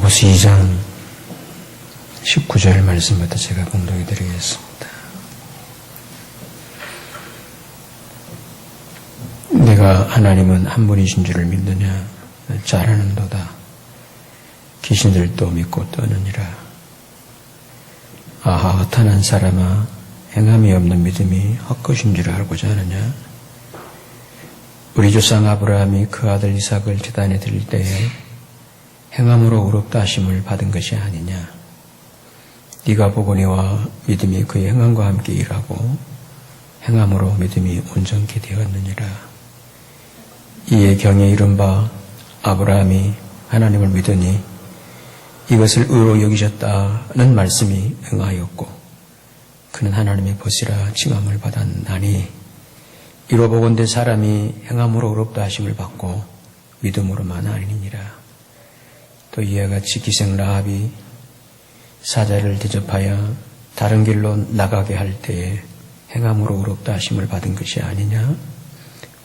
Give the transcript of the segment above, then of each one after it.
마가복음 2장 19절 말씀부터 제가 봉독해 드리겠습니다. 내가 하나님은 한 분이신 줄을 믿느냐? 잘 아는도다. 귀신들도 믿고 떠느니라. 아하, 허탄한 사람아, 행함이 없는 믿음이 헛것인 줄 알고자 하느냐? 우리 조상 아브라함이 그 아들 이삭을 제단에 드릴 때에 행함으로 의롭다 하심을 받은 것이 아니냐? 네가 보거니와 믿음이 그의 행함과 함께 일하고 행함으로 믿음이 온전케 되었느니라. 이에 경에 이른바 아브라함이 하나님을 믿으니 이것을 의로 여기셨다는 말씀이 응하였고 그는 하나님의 벗이라 칭함을 받았나니 이로 보건대 사람이 행함으로 의롭다 하심을 받고 믿음으로만 아니니라. 또 이와 같이 기생 라합이 사자를 대접하여 다른 길로 나가게 할 때에 행함으로 의롭다 하심을 받은 것이 아니냐?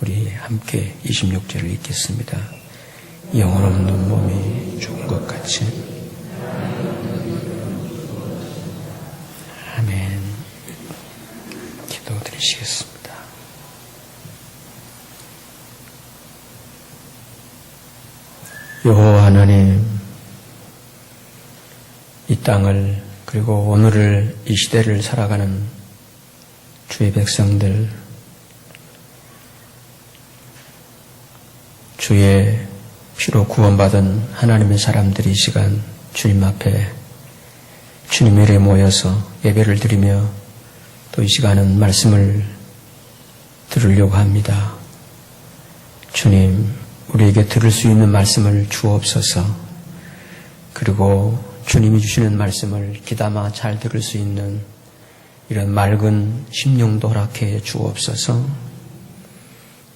우리 함께 26절을 읽겠습니다. 영혼 없는 몸이 죽은 것 같이. 아멘. 기도드리시겠습니다. 여호와 하나님, 이 땅을 그리고 오늘을 이 시대를 살아가는 주의 백성들, 주의 피로 구원받은 하나님의 사람들이 이 시간 주님 앞에 주님 이름에 모여서 예배를 드리며 또 이 시간은 말씀을 들으려고 합니다. 주님, 우리에게 들을 수 있는 말씀을 주옵소서. 그리고 주님이 주시는 말씀을 귀담아 잘 들을 수 있는 이런 맑은 심령도 허락해 주옵소서.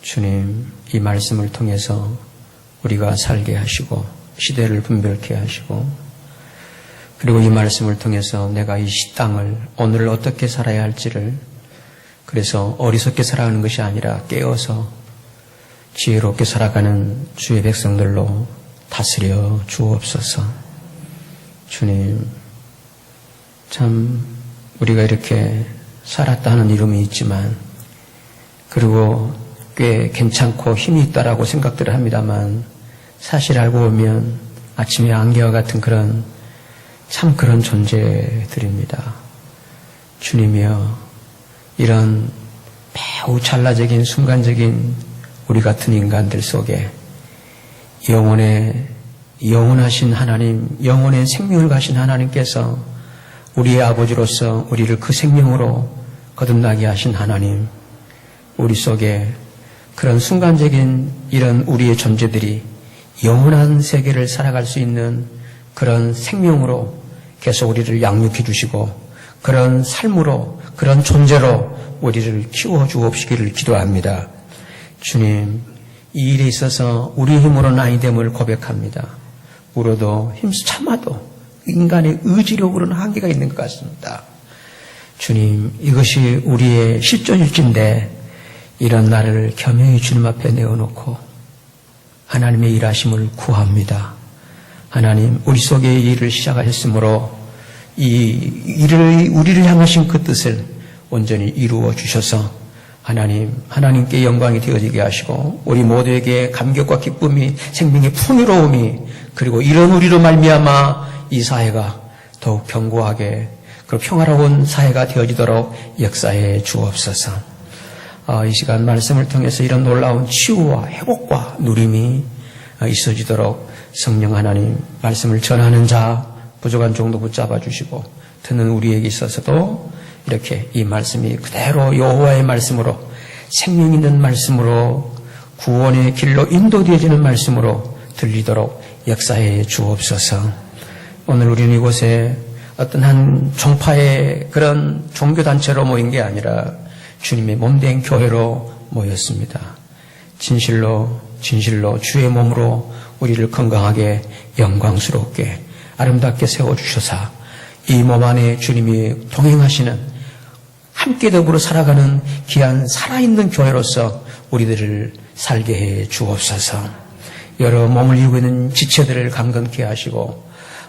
주님, 이 말씀을 통해서 우리가 살게 하시고 시대를 분별케 하시고 그리고 이 말씀을 통해서 내가 이 땅을 오늘을 어떻게 살아야 할지를 그래서 어리석게 살아가는 것이 아니라 깨어서 지혜롭게 살아가는 주의 백성들로 다스려 주옵소서. 주님, 참 우리가 이렇게 살았다 하는 이름이 있지만 그리고 꽤 괜찮고 힘이 있다라고 생각들을 합니다만 사실 알고 보면 아침의 안개와 같은 그런 존재들입니다. 주님이여, 이런 매우 찰나적인 순간적인 우리 같은 인간들 속에 영원하신 하나님, 영원의 생명을 가신 하나님께서 우리의 아버지로서 우리를 그 생명으로 거듭나게 하신 하나님, 우리 속에 그런 순간적인 이런 우리의 존재들이 영원한 세계를 살아갈 수 있는 그런 생명으로 계속 우리를 양육해 주시고 그런 삶으로, 그런 존재로 우리를 키워주옵시기를 기도합니다. 주님, 이 일에 있어서 우리의 힘으로는 아니됨을 고백합니다. 울어도 힘써 참아도 인간의 의지력으로는 한계가 있는 것 같습니다. 주님, 이것이 우리의 실존일진데 이런 나를 겸허히 주님 앞에 내어놓고 하나님의 일하심을 구합니다. 하나님, 우리 속에 이 일을 시작하셨으므로 이 일을 우리를 향하신 그 뜻을 온전히 이루어 주셔서 하나님께 영광이 되어지게 하시고 우리 모두에게 감격과 기쁨이, 생명의 풍요로움이 그리고 이런 우리로 말미암아 이 사회가 더욱 견고하게 그리고 평화로운 사회가 되어지도록 역사해 주옵소서. 이 시간 말씀을 통해서 이런 놀라운 치유와 회복과 누림이 있어지도록 성령 하나님, 말씀을 전하는 자 부족한 정도 붙잡아 주시고 듣는 우리에게 있어서도 이렇게 이 말씀이 그대로 여호와의 말씀으로 생명 있는 말씀으로 구원의 길로 인도되어지는 말씀으로 들리도록 역사해 주옵소서. 오늘 우리는 이곳에 어떤 한 종파의 그런 종교단체로 모인 게 아니라 주님의 몸된 교회로 모였습니다. 진실로 주의 몸으로 우리를 건강하게 영광스럽게 아름답게 세워주셔서 이 몸 안에 주님이 동행하시는 함께 더불어 살아가는 귀한 살아있는 교회로서 우리들을 살게 해 주옵소서. 여러 몸을 이루고 있는 지체들을 강건케 하시고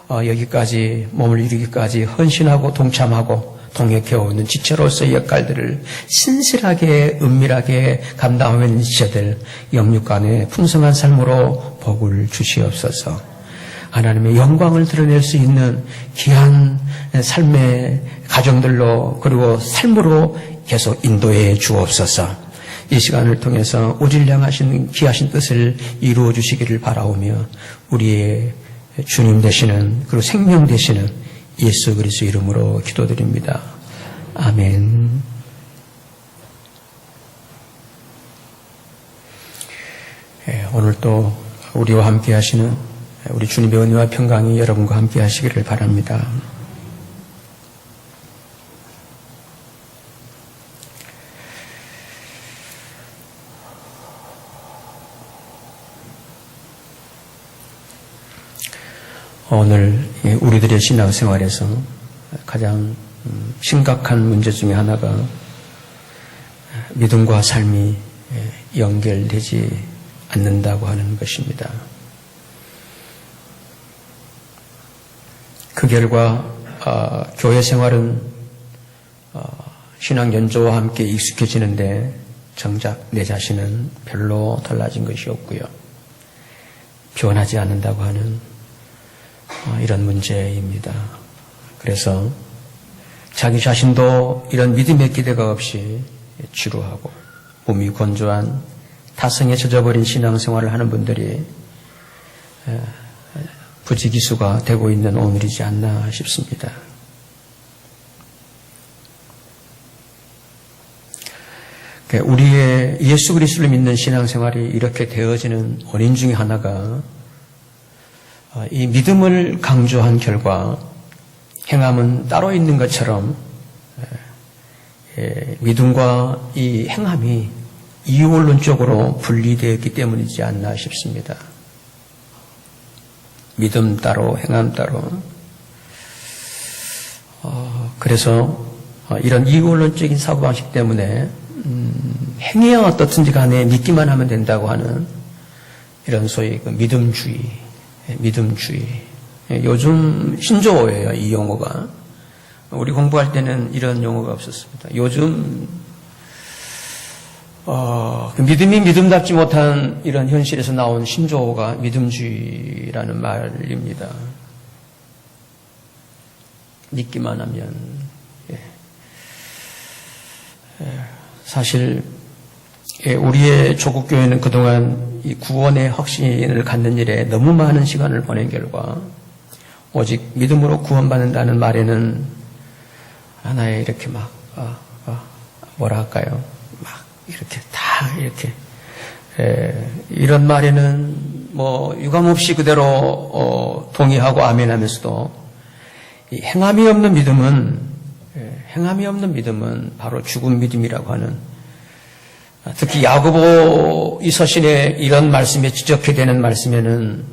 여기까지 몸을 이루기까지 헌신하고 동참하고 동역해오는 지체로서의 역할들을 신실하게 은밀하게 감당하고 있는 지체들 영육간의 풍성한 삶으로 복을 주시옵소서. 하나님의 영광을 드러낼 수 있는 귀한 삶의 가정들로 그리고 삶으로 계속 인도해 주옵소서. 이 시간을 통해서 우리를 향하신 귀하신 뜻을 이루어 주시기를 바라오며 우리의 주님 되시는 그리고 생명 되시는 예수 그리스도 이름으로 기도드립니다. 아멘. 오늘 또 우리와 함께 하시는 우리 주님의 은혜와 평강이 여러분과 함께 하시기를 바랍니다. 오늘 우리들의 신앙생활에서 가장 심각한 문제 중에 하나가 믿음과 삶이 연결되지 않는다고 하는 것입니다. 그 결과 교회 생활은 신앙 연조와 함께 익숙해지는데 정작 내 자신은 별로 달라진 것이 없고요. 변하지 않는다고 하는 이런 문제입니다. 그래서 자기 자신도 이런 믿음의 기대가 없이 지루하고 몸이 건조한 타성에 젖어버린 신앙생활을 하는 분들이 부지기수가 되고 있는 오늘이지 않나 싶습니다. 우리의 예수 그리스도를 믿는 신앙생활이 이렇게 되어지는 원인 중에 하나가 이 믿음을 강조한 결과 행함은 따로 있는 것처럼 믿음과 이 행함이 이원론적으로 분리되었기 때문이지 않나 싶습니다. 믿음 따로 행함 따로. 그래서 이런 이원론적인 사고방식 때문에 행해야 어떻든지 간에 믿기만 하면 된다고 하는 이런 소위 그 믿음주의. 요즘 신조어예요, 이 용어가. 우리 공부할 때는 이런 용어가 없었습니다. 요즘 믿음이 믿음답지 못한 이런 현실에서 나온 신조어가 믿음주의라는 말입니다. 믿기만 하면. 사실 우리의 조국교회는 그동안 이 구원의 확신을 갖는 일에 너무 많은 시간을 보낸 결과 오직 믿음으로 구원받는다는 말에는 하나의 이렇게 막 뭐라 할까요? 막 이렇게 다 이렇게 이런 말에는 뭐 유감없이 그대로 동의하고 아멘하면서도 이 행함이 없는 믿음은 바로 죽은 믿음이라고 하는, 특히 야고보 이 서신에 이런 말씀에 지적해 되는 말씀에는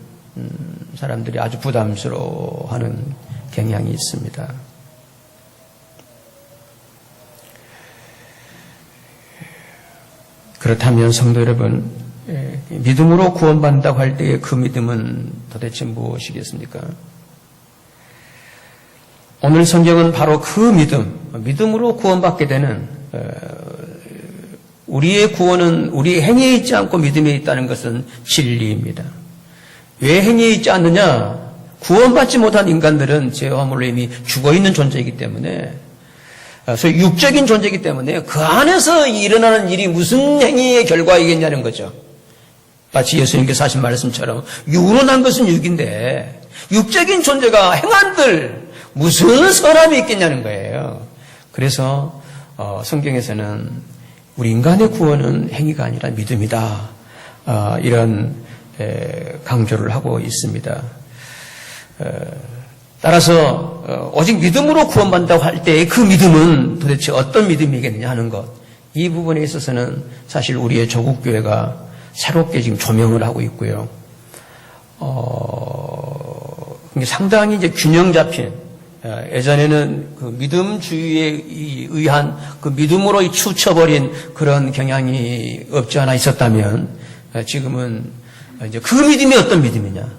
사람들이 아주 부담스러워하는 경향이 있습니다. 그렇다면 성도 여러분, 믿음으로 구원받는다고 할 때의 그 믿음은 도대체 무엇이겠습니까? 오늘 성경은 바로 그 믿음으로 구원받게 되는, 우리의 구원은 우리의 행위에 있지 않고 믿음에 있다는 것은 진리입니다. 왜 행위에 있지 않느냐? 구원받지 못한 인간들은 죄와 허물로 이미 죽어있는 존재이기 때문에, 소위 육적인 존재이기 때문에 그 안에서 일어나는 일이 무슨 행위의 결과이겠냐는 거죠. 마치 예수님께서 하신 말씀처럼 육으로 난 것은 육인데 육적인 존재가 행한들 무슨 선함이 있겠냐는 거예요. 그래서 성경에서는 우리 인간의 구원은 행위가 아니라 믿음이다, 이런 강조를 하고 있습니다. 따라서 오직 믿음으로 구원받는다고 할 때의 그 믿음은 도대체 어떤 믿음이겠느냐 하는 것, 이 부분에 있어서는 사실 우리의 조국교회가 새롭게 지금 조명을 하고 있고요. 상당히 이제 균형 잡힌, 예전에는 그 믿음주의에 의한 그 믿음으로 치우쳐버린 그런 경향이 없지 않아 있었다면 지금은 이제 그 믿음이 어떤 믿음이냐,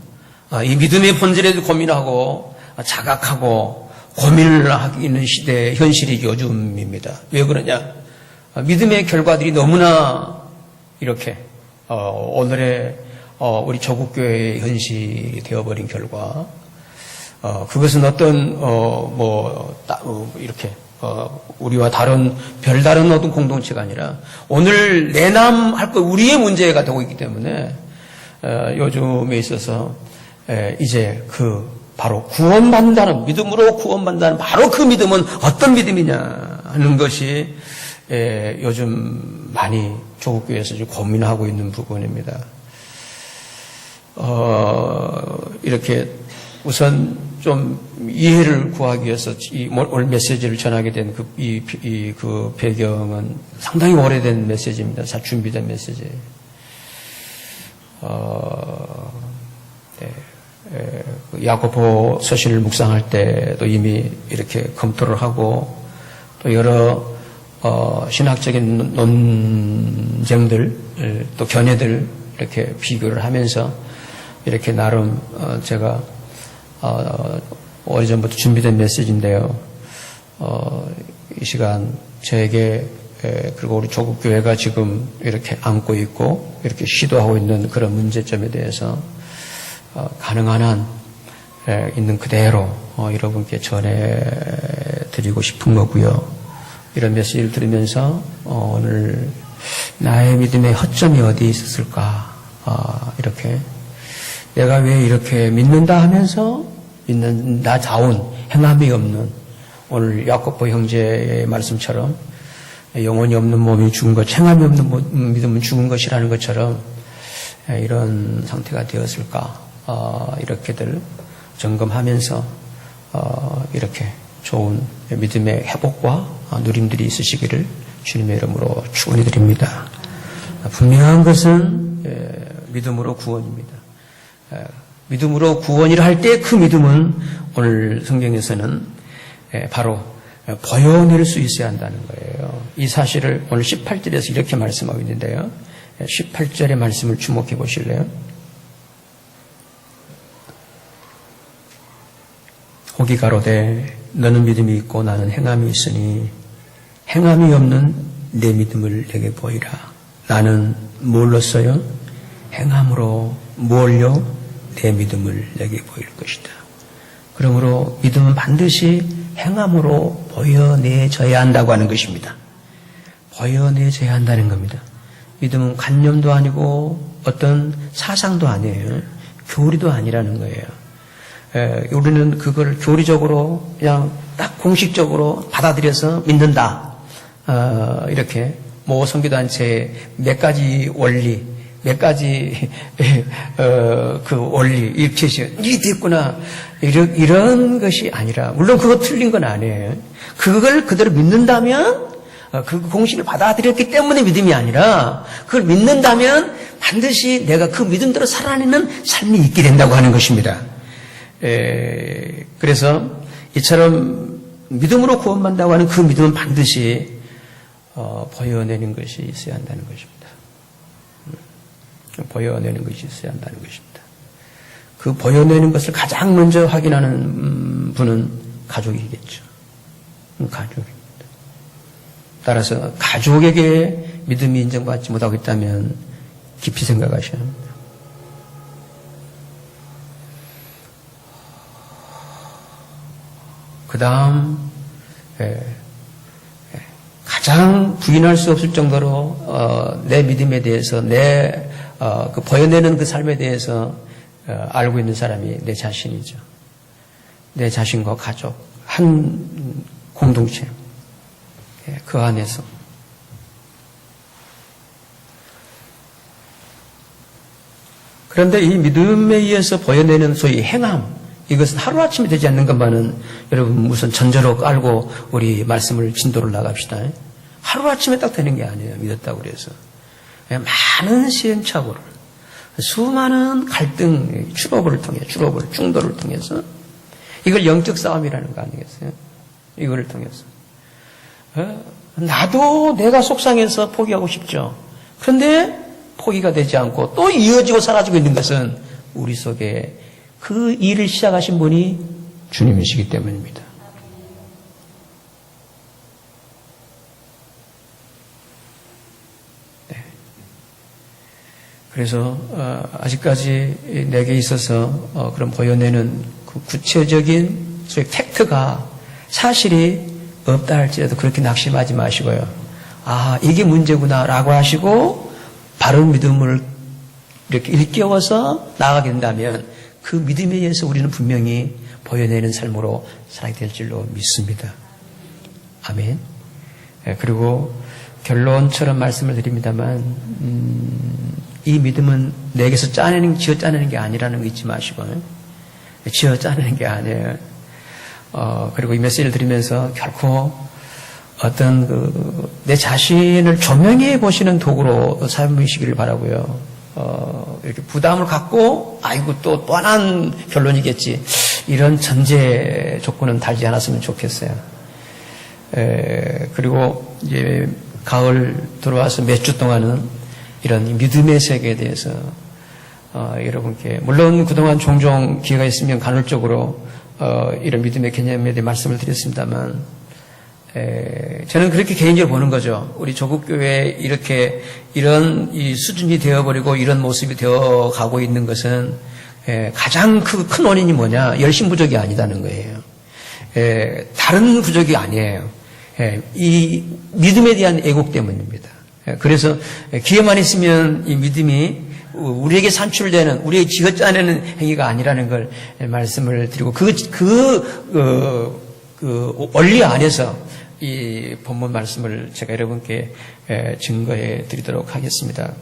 이 믿음의 본질에도 고민하고 자각하고 고민을 하고 있는 시대 현실이 요즘입니다. 왜 그러냐? 믿음의 결과들이 너무나 이렇게 오늘의 우리 조국교회의 현실이 되어버린 결과, 그것은 어떤 이렇게 우리와 별다른 어떤 공동체가 아니라 오늘 내남할 것 우리의 문제가 되고 있기 때문에 요즘에 있어서 이제 바로 구원받는다는, 믿음으로 구원받는다는 바로 그 믿음은 어떤 믿음이냐 하는 것이 요즘 많이 조국교회에서 고민하고 있는 부분입니다. 이렇게 우선 좀 이해를 구하기 위해서 오늘 메시지를 전하게 된 그 배경은 상당히 오래된 메시지입니다. 잘 준비된 메시지. 야고보 서신을 묵상할 때도 이미 이렇게 검토를 하고 또 여러 신학적인 논쟁들 또 견해들 이렇게 비교를 하면서 이렇게 나름 제가 오래전부터 준비된 메시지인데요. 이 시간 저에게 그리고 우리 조국교회가 지금 이렇게 안고 있고 이렇게 시도하고 있는 그런 문제점에 대해서 가능한 한 있는 그대로 여러분께 전해드리고 싶은 거고요. 이런 메시지를 들으면서 오늘 나의 믿음의 허점이 어디 있었을까, 이렇게 내가 왜 이렇게 믿는다 하면서 믿는다 자운 행함이 없는, 오늘 야고보 형제의 말씀처럼 영혼이 없는 몸이 죽은 것, 행함이 없는 믿음은 죽은 것이라는 것처럼 이런 상태가 되었을까, 이렇게들 점검하면서 이렇게 좋은 믿음의 회복과 누림들이 있으시기를 주님의 이름으로 축원해 드립니다. 분명한 것은 믿음으로 구원입니다. 믿음으로 구원이라 할 때 그 믿음은 오늘 성경에서는 바로 보여낼 수 있어야 한다는 거예요. 이 사실을 오늘 18절에서 이렇게 말씀하고 있는데요. 18절의 말씀을 주목해 보실래요? 혹이 가로되 너는 믿음이 있고 나는 행함이 있으니 행함이 없는 내 믿음을 내게 보이라. 나는 뭘로써요? 행함으로 뭘요? 내 믿음을 내게 보일 것이다. 그러므로 믿음은 반드시 행함으로 보여내져야 한다고 하는 것입니다. 보여내져야 한다는 겁니다. 믿음은 관념도 아니고 어떤 사상도 아니에요. 교리도 아니라는 거예요. 우리는 그걸 교리적으로 그냥 딱 공식적으로 받아들여서 믿는다. 이렇게 성교단체의 몇 가지 원리, 몇 가지 그 원리 이렇게 됐구나 이런 것이 아니라, 물론 그거 틀린 건 아니에요. 그걸 그대로 믿는다면 그 공식을 받아들였기 때문에 믿음이 아니라, 그걸 믿는다면 반드시 내가 그 믿음대로 살아내는 삶이 있게 된다고 하는 것입니다. 그래서 이처럼 믿음으로 구원받는다고 하는 그 믿음은 반드시 보여내는 것이 있어야 한다는 것입니다. 보여내는 것이 있어야 한다는 것입니다. 그 보여내는 것을 가장 먼저 확인하는 분은 가족이겠죠. 가족입니다. 따라서 가족에게 믿음이 인정받지 못하고 있다면 깊이 생각하셔야 합니다. 그 다음 가장 부인할 수 없을 정도로 내 믿음에 대해서 그 보여내는 그 삶에 대해서 알고 있는 사람이 내 자신이죠. 내 자신과 가족, 한 공동체, 그 안에서. 그런데 이 믿음에 의해서 보여내는 소위 행함, 이것은 하루아침에 되지 않는 것만은 여러분 무슨 전제로 깔고 우리 말씀을 진도를 나갑시다. 하루아침에 딱 되는 게 아니에요. 믿었다고 그래서. 많은 시행착오를, 수많은 갈등, 출업을 통해, 중도를 통해서, 이걸 영적 싸움이라는 거 아니겠어요? 이거를 통해서. 나도 내가 속상해서 포기하고 싶죠. 그런데 포기가 되지 않고 또 이어지고 사라지고 있는 것은 우리 속에 그 일을 시작하신 분이 주님이시기 때문입니다. 네. 그래서 아직까지 내게 있어서 그런 보여내는 그 구체적인 소위 팩트가 사실이 없다 할지라도 그렇게 낙심하지 마시고요. 아, 이게 문제구나라고 하시고 바른 믿음을 이렇게 일깨워서 나아가게 된다면 그 믿음에 의해서 우리는 분명히 보여내는 삶으로 살아야 될 줄로 믿습니다. 아멘. 그리고 결론처럼 말씀을 드립니다만 이 믿음은 내게서 지어 짜내는 게 아니라는 거 잊지 마시고 지어 짜내는 게 아니에요. 그리고 이 메시지를 들으면서 결코 어떤 내 자신을 조명해 보시는 도구로 삼으시기를 바라고요. 이렇게 부담을 갖고 아이고 또 뻔한 결론이겠지 이런 전제 조건은 달지 않았으면 좋겠어요. 그리고 이제 가을 들어와서 몇 주 동안은 이런 믿음의 세계에 대해서 여러분께 물론 그동안 종종 기회가 있으면 간헐적으로 이런 믿음의 개념에 대해 말씀을 드렸습니다만 저는 그렇게 개인적으로 보는 거죠. 우리 조국교회에 이렇게 이런 이 수준이 되어버리고 이런 모습이 되어가고 있는 것은 가장 큰 원인이 뭐냐? 열심 부족이 아니다는 거예요. 다른 부족이 아니에요. 이 믿음에 대한 애국 때문입니다. 그래서 기회만 있으면 이 믿음이 우리에게 산출되는, 우리에게 지어짜내는 행위가 아니라는 걸 말씀을 드리고 그 원리 안에서 이 본문 말씀을 제가 여러분께 증거해 드리도록 하겠습니다.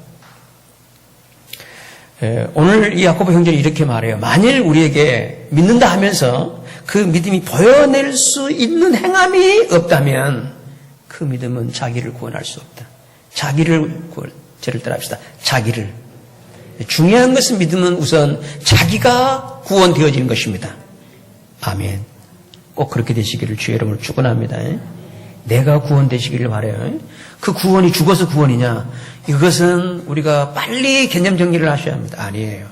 오늘 이 야고보 형제는 이렇게 말해요. 만일 우리에게 믿는다 하면서 그 믿음이 보여낼 수 있는 행함이 없다면 그 믿음은 자기를 구원할 수 없다. 죄를 따라합시다. 자기를. 중요한 것은 믿음은 우선 자기가 구원되어지는 것입니다. 아멘. 꼭 그렇게 되시기를 주의 이름으로 축원합니다. 내가 구원되시기를 바라요. 그 구원이 죽어서 구원이냐? 이것은 우리가 빨리 개념 정리를 하셔야 합니다. 아니에요.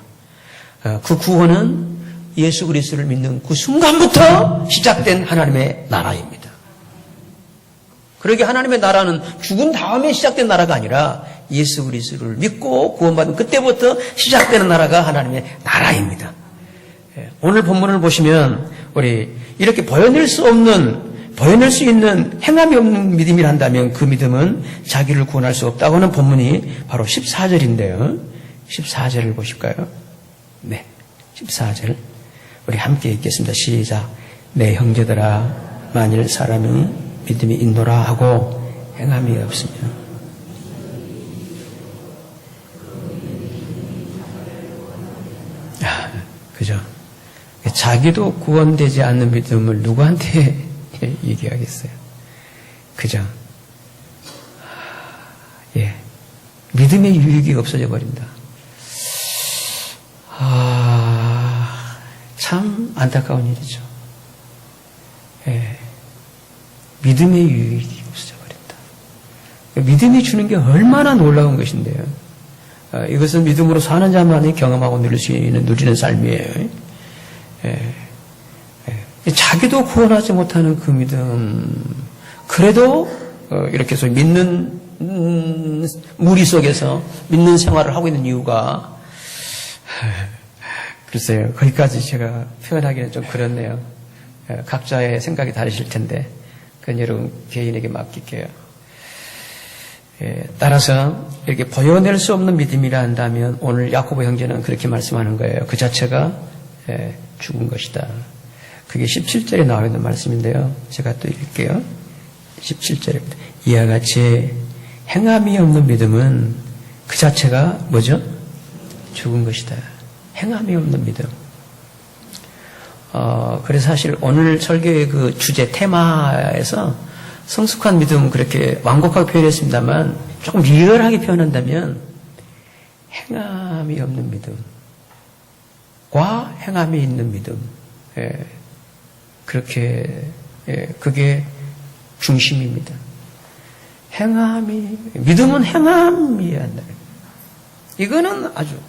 그 구원은 예수 그리스도를 믿는 그 순간부터 시작된 하나님의 나라입니다. 그러게 하나님의 나라는 죽은 다음에 시작된 나라가 아니라 예수 그리스도를 믿고 구원받은 그때부터 시작되는 나라가 하나님의 나라입니다. 오늘 본문을 보시면 우리 이렇게 보여낼 수 있는 행함이 없는 믿음이란다면 그 믿음은 자기를 구원할 수 없다고 하는 본문이 바로 14절인데요. 14절을 보실까요? 네, 14절 우리 함께 읽겠습니다. 시작. 내 형제들아 만일 사람이 믿음이 있노라 하고 행함이 없으면 그죠? 자기도 구원되지 않는 믿음을 누구한테 얘기하겠어요? 그죠? 예. 믿음의 유익이 없어져 버린다. 참 안타까운 일이죠. 예. 믿음의 유익이 없어져 버린다. 믿음이 주는 게 얼마나 놀라운 것인데요. 이것은 믿음으로 사는 자만이 경험하고 누리는 삶이에요. 자기도 구원하지 못하는 그 믿음, 그래도 이렇게 해서 믿는 무리 속에서 믿는 생활을 하고 있는 이유가 글쎄요, 거기까지 제가 표현하기는 좀 그렇네요. 각자의 생각이 다르실 텐데 그건 여러분 개인에게 맡길게요. 따라서 이렇게 보여낼 수 없는 믿음이라 한다면 오늘 야고보 형제는 그렇게 말씀하는 거예요. 그 자체가 죽은 것이다. 그게 17절에 나와 있는 말씀인데요. 제가 또 읽을게요. 17절입니다. 이와 같이 행함이 없는 믿음은 그 자체가 뭐죠? 죽은 것이다. 행함이 없는 믿음. 그래서 사실 오늘 설교의 그 주제 테마에서 성숙한 믿음 그렇게 완곡하게 표현했습니다만 조금 리얼하게 표현한다면 행함이 없는 믿음과 행함이 있는 믿음. 그렇게 그게 중심입니다. 믿음은 행함이 한다. 이거는 아주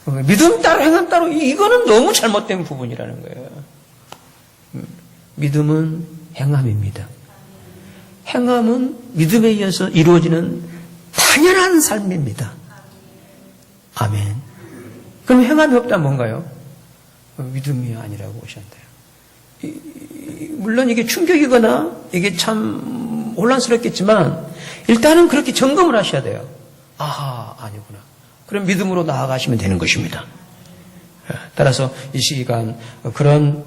믿음 따로 행함 따로 이거는 너무 잘못된 부분이라는 거예요. 믿음은 행함입니다. 행함은 믿음에 의해서 이루어지는 당연한 삶입니다. 아멘. 그럼 행함이 없다면 뭔가요? 믿음이 아니라고 보셔야 돼요. 물론 이게 충격이거나 이게 참 혼란스럽겠지만 일단은 그렇게 점검을 하셔야 돼요. 아하, 아니구나. 그럼 믿음으로 나아가시면 되는 것입니다. 따라서 이 시간 그런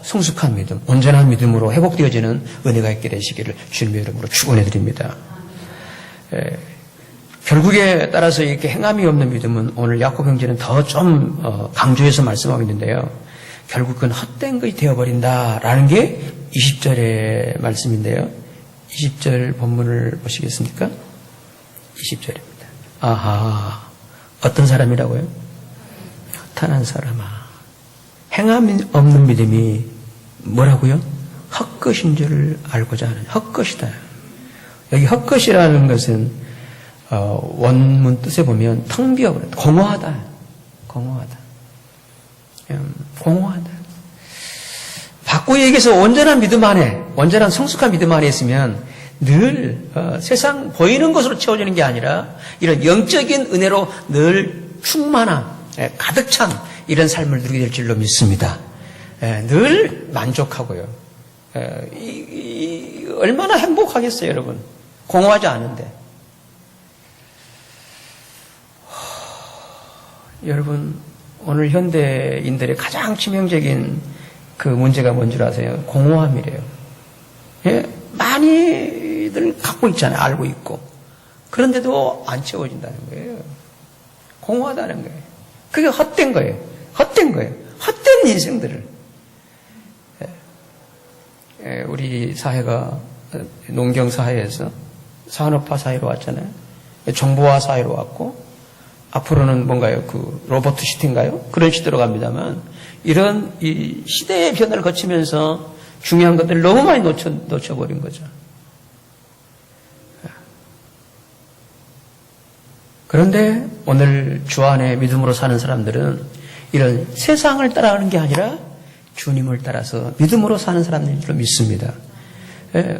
성숙한 믿음, 온전한 믿음으로 회복되어지는 은혜가 있게 되시기를 주님의 이름으로 축원해 드립니다. 결국에 따라서 이렇게 행함이 없는 믿음은 오늘 야곱 형제는 더 좀 강조해서 말씀하고 있는데요. 결국은 헛된 것이 되어버린다라는 게 20절의 말씀인데요. 20절 본문을 보시겠습니까? 20절입니다. 아하, 어떤 사람이라고요? 허탄한 사람아. 행함이 없는 믿음이 뭐라고요? 헛것인 줄 알고자 하는 헛것이다. 여기 헛것이라는 것은 원문 뜻에 보면 텅 비어버렸다. 공허하다. 공허하다. 공허하다. 바꾸기 얘기해서 온전한 믿음 안에, 온전한 성숙한 믿음 안에 있으면 늘 세상 보이는 것으로 채워지는 게 아니라 이런 영적인 은혜로 늘 충만한, 가득 찬 이런 삶을 누리게 될 줄로 믿습니다. 늘 만족하고요. 얼마나 행복하겠어요, 여러분. 공허하지 않은데. 여러분, 오늘 현대인들의 가장 치명적인 그 문제가 뭔 줄 아세요? 공허함이래요. 많이들 갖고 있잖아요. 알고 있고. 그런데도 안 채워진다는 거예요. 공허하다는 거예요. 그게 헛된 거예요. 헛된 거예요. 헛된 인생들을. 우리 사회가 농경 사회에서 산업화 사회로 왔잖아요. 정보화 사회로 왔고, 앞으로는 뭔가요? 그 로버트 시대인가요? 그런 시대로 갑니다만, 이런 이 시대의 변화를 거치면서 중요한 것들을 너무 많이 놓쳐버린 거죠. 그런데 오늘 주 안에 믿음으로 사는 사람들은 이런 세상을 따라가는 게 아니라 주님을 따라서 믿음으로 사는 사람들인 줄 믿습니다.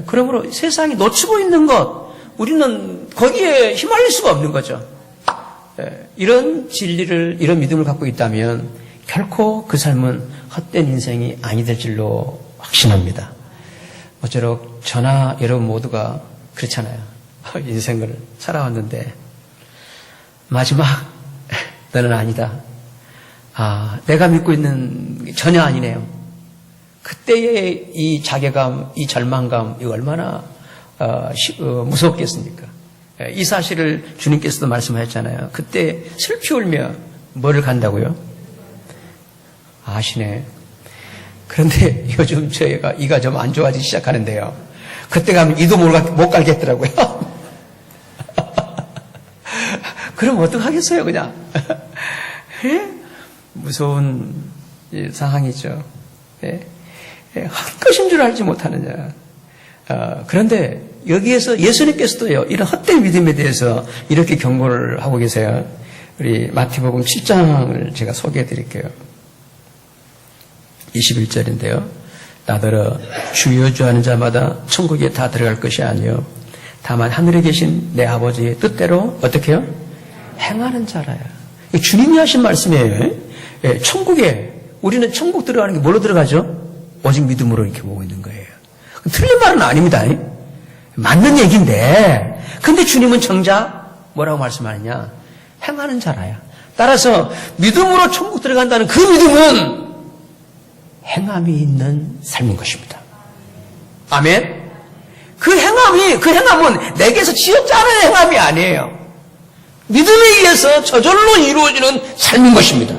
그러므로 세상이 놓치고 있는 것, 우리는 거기에 휘말릴 수가 없는 거죠. 이런 진리를, 이런 믿음을 갖고 있다면 결코 그 삶은 헛된 인생이 아니 될 줄로 확신합니다. 모쪼록 저나 여러분 모두가 그렇잖아요. 인생을 살아왔는데 마지막 너는 아니다. 내가 믿고 있는 게 전혀 아니네요. 그때의 이 자괴감, 이 절망감, 이거 얼마나 무섭겠습니까? 이 사실을 주님께서도 말씀하셨잖아요. 그때 슬피 울며 뭐를 간다고요? 아시네. 그런데 요즘 저희가 이가 좀 안 좋아지기 시작하는데요. 그때 가면 이도 못 갈겠더라고요. 그럼 어떡하겠어요, 그냥. 무서운 상황이죠. 헛것인 줄 알지 못하느냐. 그런데 여기에서 예수님께서도요, 이런 헛된 믿음에 대해서 이렇게 경고를 하고 계세요. 우리 마태복음 7장을 제가 소개해 드릴게요. 21절인데요. 나더러 주여 주 하는 자마다 천국에 다 들어갈 것이 아니요 다만 하늘에 계신 내 아버지의 뜻대로 어떻게 해요? 행하는 자라야. 주님이 하신 말씀이에요. 천국에, 우리는 천국 들어가는 게 뭘로 들어가죠? 오직 믿음으로 이렇게 보고 있는 거예요. 틀린 말은 아닙니다. 맞는 얘기인데, 근데 주님은 정작 뭐라고 말씀하느냐? 행하는 자라야. 따라서 믿음으로 천국 들어간다는 그 믿음은 행함이 있는 삶인 것입니다. 아멘? 그 행함은 내게서 지어짜는 행함이 아니에요. 믿음에 의해서 저절로 이루어지는 삶인 것입니다.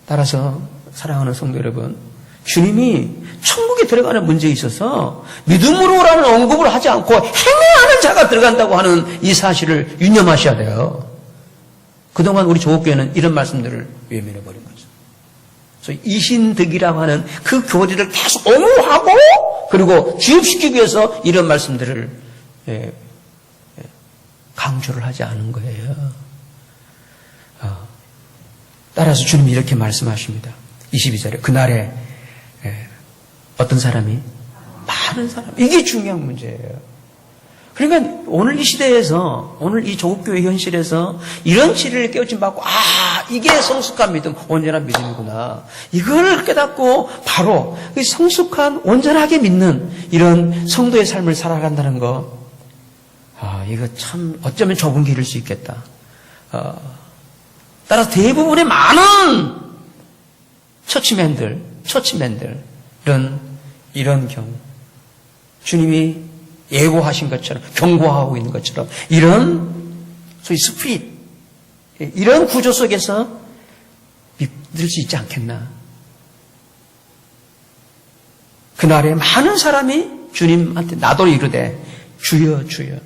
따라서 사랑하는 성도 여러분, 주님이 천국에 들어가는 문제에 있어서 믿음으로라는 언급을 하지 않고 행하는 자가 들어간다고 하는 이 사실을 유념하셔야 돼요. 그동안 우리 조국교회는 이런 말씀들을 외면해버린 거죠. 그래서 이신득이라고 하는 그 교리를 계속 옹호하고 그리고 주입시키기 위해서 이런 말씀들을 강조를 하지 않은 거예요. 따라서 주님이 이렇게 말씀하십니다. 22절에 그날에 어떤 사람이? 많은 사람. 이게 중요한 문제예요. 그러니까 오늘 이 시대에서, 오늘 이 조국교회 현실에서 이런 진리를 깨우침 받고, 이게 성숙한 믿음, 온전한 믿음이구나. 이걸 깨닫고 바로 성숙한, 온전하게 믿는 이런 성도의 삶을 살아간다는 거, 이거 참 어쩌면 좁은 길일 수 있겠다. 따라서 대부분의 많은 처치맨들, 이런 경우, 주님이 예고하신 것처럼, 경고하고 있는 것처럼, 이런, 소위 스피릿, 이런 구조 속에서 믿을 수 있지 않겠나. 그날에 많은 사람이 주님한테 나더러 이르되, 주여, 주여.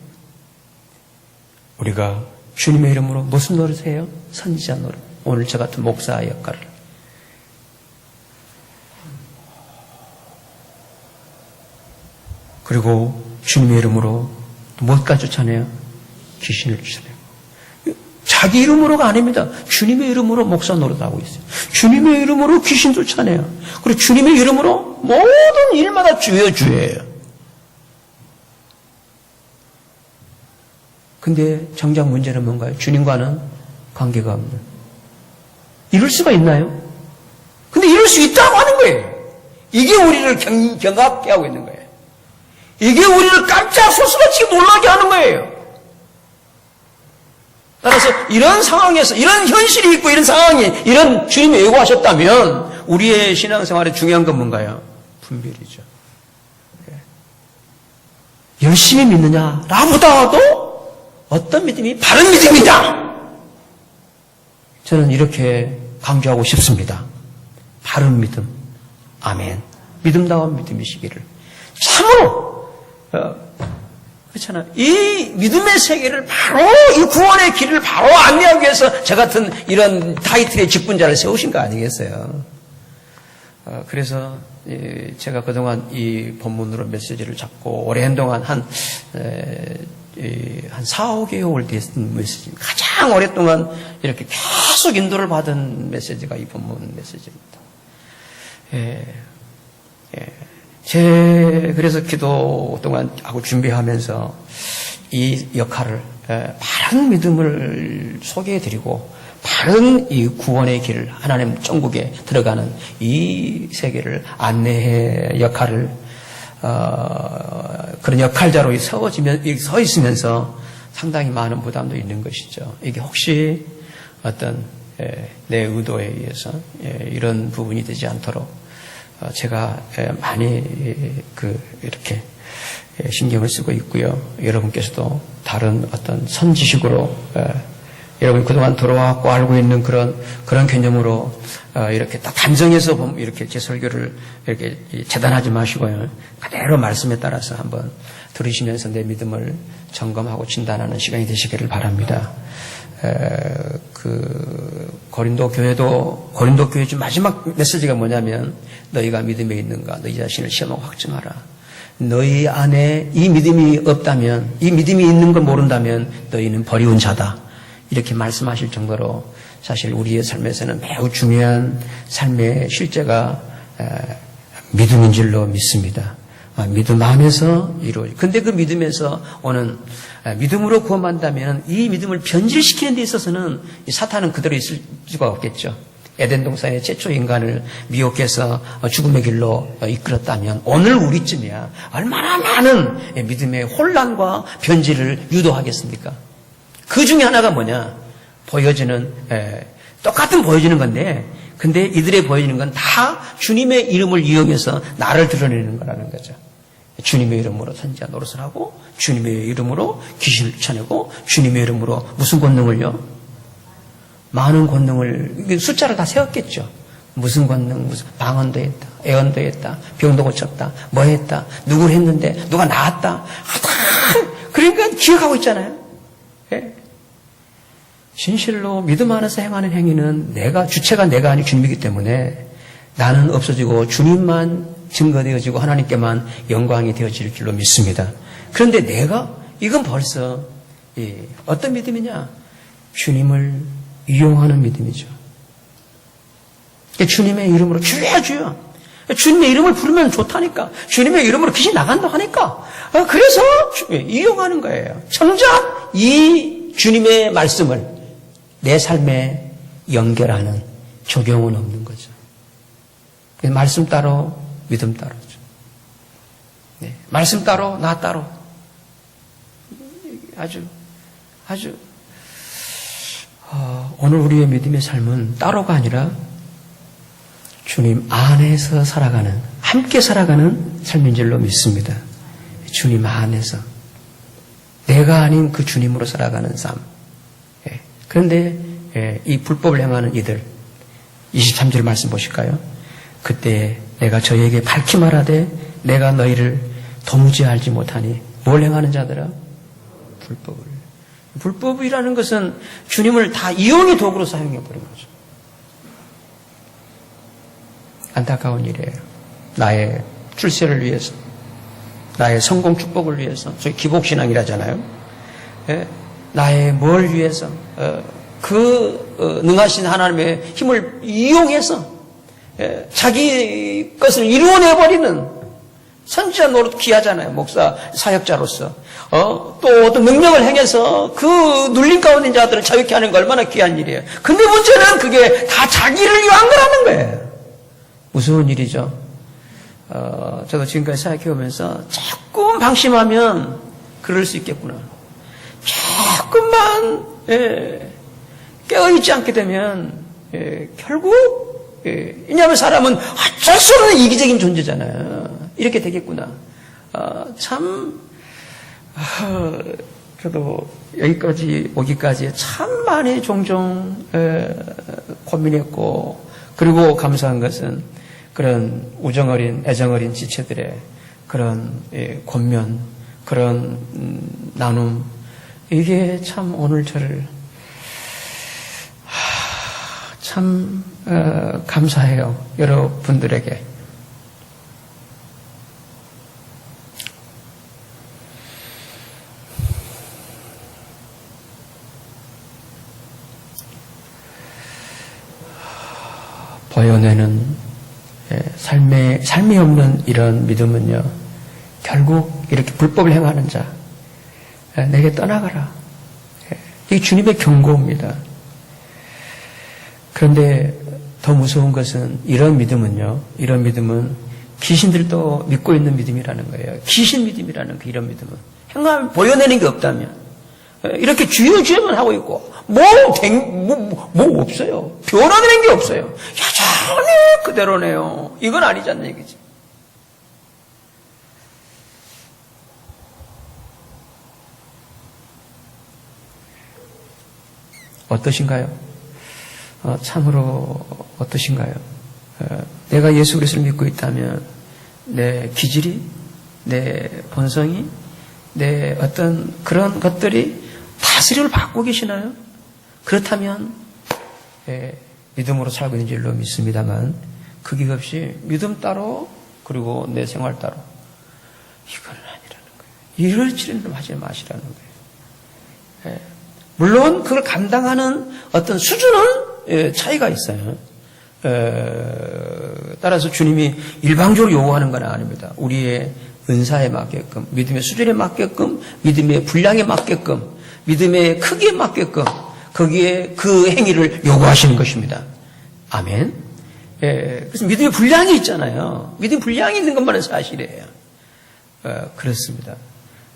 우리가 주님의 이름으로 무슨 노릇을 해요? 선지자 노릇. 오늘 저 같은 목사의 역할을. 그리고 주님의 이름으로 무엇까지 쫓아내요? 귀신을 쫓아내요. 자기 이름으로가 아닙니다. 주님의 이름으로 목사 노릇하고 있어요. 주님의 이름으로 귀신 쫓아내요. 그리고 주님의 이름으로 모든 일마다 주여 주여예요. 근데 정작 문제는 뭔가요? 주님과는 관계가 없는. 이럴 수가 있나요? 근데 이럴 수 있다고 하는 거예요. 이게 우리를 경악게 하고 있는 거예요. 이게 우리를 깜짝 소스같이 놀라게 하는 거예요. 따라서 이런 상황에서, 이런 현실이 있고 이런 상황이, 이런 주님이 예고하셨다면 우리의 신앙생활에 중요한 건 뭔가요? 분별이죠. 열심히 믿느냐? 라보다도 어떤 믿음이 바른 믿음이다. 저는 이렇게 강조하고 싶습니다. 바른 믿음. 아멘. 믿음다운 믿음이시기를. 참으로 그렇잖아. 이 믿음의 세계를 바로, 이 구원의 길을 바로 안내하기 위해서 저 같은 이런 타이틀의 직분자를 세우신 거 아니겠어요? 그래서 제가 그동안 이 본문으로 메시지를 잡고 오랜 동안 한 4, 5개월 됐던 메시지, 가장 오랫동안 이렇게 계속 인도를 받은 메시지가 이 본문 메시지입니다. 그래서 기도 동안 하고 준비하면서 이 역할을, 바른 믿음을 소개해드리고, 바른 이 구원의 길을, 하나님 천국에 들어가는 이 세계를 안내해 역할을, 그런 역할자로 서 있으면서 상당히 많은 부담도 있는 것이죠. 이게 혹시 어떤 내 의도에 의해서 이런 부분이 되지 않도록 제가 많이 이렇게 신경을 쓰고 있고요. 여러분께서도 다른 어떤 선지식으로 여러분이 그동안 들어왔고 알고 있는 그런 개념으로 이렇게 딱 단정해서 이렇게 제 설교를 이렇게 재단하지 마시고요. 그대로 말씀에 따라서 한번 들으시면서 내 믿음을 점검하고 진단하는 시간이 되시기를 바랍니다. 고린도 교회 중 마지막 메시지가 뭐냐면, 너희가 믿음에 있는가? 너희 자신을 시험하고 확증하라. 너희 안에 이 믿음이 없다면, 이 믿음이 있는 걸 모른다면 너희는 버리운 자다. 이렇게 말씀하실 정도로 사실 우리의 삶에서는 매우 중요한 삶의 실제가 믿음인 줄로 믿습니다. 믿음 안에서 이루어져. 근데 그 믿음에서 오는, 믿음으로 구원받는다면 이 믿음을 변질시키는 데 있어서는 사탄은 그대로 있을 수가 없겠죠. 에덴 동산의 최초 인간을 미혹해서 죽음의 길로 이끌었다면 오늘 우리쯤이야 얼마나 많은 믿음의 혼란과 변질을 유도하겠습니까? 그 중에 하나가 뭐냐? 똑같은 보여지는 건데, 근데 이들의 보여지는 건 다 주님의 이름을 이용해서 나를 드러내는 거라는 거죠. 주님의 이름으로 선지자 노릇을 하고, 주님의 이름으로 귀신을 쫓아내고, 주님의 이름으로 무슨 권능을요? 많은 권능을, 숫자를 다 세웠겠죠. 무슨 권능, 무슨 방언도 했다, 애언도 했다, 병도 고쳤다, 뭐 했다, 누구를 했는데, 누가 나았다. 그러니까 기억하고 있잖아요. 예? 진실로 믿음 안에서 행하는 행위는 주체가 내가 아닌 주님이기 때문에 나는 없어지고 주님만 증거되어지고 하나님께만 영광이 되어질 줄로 믿습니다. 그런데 이건 벌써 어떤 믿음이냐? 주님을 이용하는 믿음이죠. 주님의 이름으로 주여 주여. 주님의 이름을 부르면 좋다니까. 주님의 이름으로 귀신 나간다고 하니까. 그래서 이용하는 거예요. 정작 이 주님의 말씀을 내 삶에 연결하는 적용은 없는 거죠. 말씀 따로 믿음 따로죠. 네, 말씀 따로 나 따로. 아주 오늘 우리의 믿음의 삶은 따로가 아니라 주님 안에서 살아가는, 함께 살아가는 삶인 줄로 믿습니다. 주님 안에서 내가 아닌 그 주님으로 살아가는 삶. 그런데 이 불법을 행하는 이들 23절 말씀 보실까요? 그때 내가 저에게 밝히 말하되 내가 너희를 도무지 알지 못하니 뭘 행하는 자들아? 불법을. 불법이라는 것은 주님을 다 이용의 도구로 사용해버린 거죠. 안타까운 일이에요. 나의 출세를 위해서, 나의 성공 축복을 위해서, 저희 기복신앙이라잖아요. 나의 뭘 위해서, 능하신 하나님의 힘을 이용해서 자기 것을 이루어내버리는 선지자 노릇 귀하잖아요. 목사, 사역자로서. 또 어떤 능력을 행해서 그 눌림 가운데 있는 자들을 자유케 하는 거 얼마나 귀한 일이에요. 근데 문제는 그게 다 자기를 위한 거라는 거예요. 무서운 일이죠. 저도 지금까지 사역해오면서 조금 방심하면 그럴 수 있겠구나. 조금만 깨어있지 않게 되면 결국 왜냐하면 사람은 어쩔 수 없는 이기적인 존재잖아요. 이렇게 되겠구나. 저도 여기까지 오기까지 참 많이 종종 고민했고, 그리고 감사한 것은 그런 우정어린, 애정어린 지체들의 그런 권면, 그런 나눔, 이게 참 오늘 저를 참 감사해요. 여러분들에게. 보여내는 삶이 없는 이런 믿음은요, 결국 이렇게 불법을 행하는 자, 내게 떠나가라. 이게 주님의 경고입니다. 그런데 더 무서운 것은 이런 믿음은 귀신들도 믿고 있는 믿음이라는 거예요. 귀신 믿음이라는 거, 이런 믿음은. 행하면 보여내는 게 없다면. 이렇게 주여주여만 하고 있고, 뭐 없어요. 변화되는 게 없어요. 여전히 그대로네요. 이건 아니지 않나 얘기지. 어떠신가요? 참으로 어떠신가요? 내가 예수 그리스도를 믿고 있다면 내 기질이, 내 본성이, 내 어떤 그런 것들이 다스림을 받고 계시나요? 그렇다면 믿음으로 살고 있는 줄로 믿습니다만, 그게 없이 믿음 따로 그리고 내 생활 따로, 이건 아니라는 거예요. 이럴 짓은 하지 마시라는 거예요. 물론 그걸 감당하는 어떤 수준은 차이가 있어요. 따라서 주님이 일방적으로 요구하는 건 아닙니다. 우리의 은사에 맞게끔, 믿음의 수준에 맞게끔, 믿음의 분량에 맞게끔, 믿음의 크기에 맞게끔 거기에 그 행위를 요구하시는 것입니다. 아멘. 그래서 믿음의 분량이 있잖아요. 믿음의 분량이 있는 것만은 사실이에요. 그렇습니다.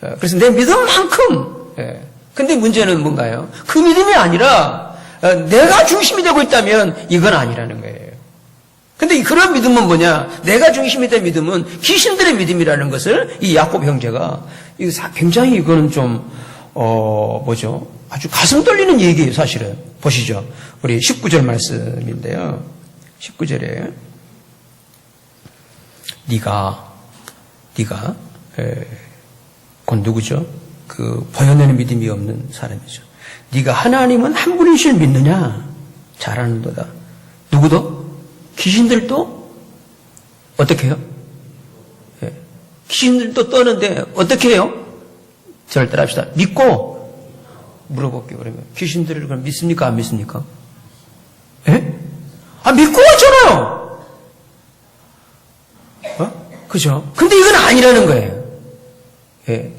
그래서 내 믿음만큼. 근데 문제는 뭔가요? 그 믿음이 아니라 내가 중심이 되고 있다면 이건 아니라는 거예요. 근데 그런 믿음은 뭐냐? 내가 중심이 된 믿음은 귀신들의 믿음이라는 것을 이 야곱 형제가 굉장히 이거는 좀 아주 가슴 떨리는 얘기예요, 사실은. 보시죠. 우리 19절 말씀인데요. 19절에 네가 곧 누구죠? 그 보여내는 믿음이 없는 사람이죠. 네가 하나님은 한 분인 줄 믿느냐? 잘하는도다. 누구도? 귀신들도 어떻게 해요? 귀신들도 떠는데 어떻게 해요? 저를 따라합시다. 믿고 물어볼게요. 그러면 귀신들을 그럼 믿습니까? 안 믿습니까? 예? 믿고 왔잖아요. 그죠? 근데 이건 아니라는 거예요. 예.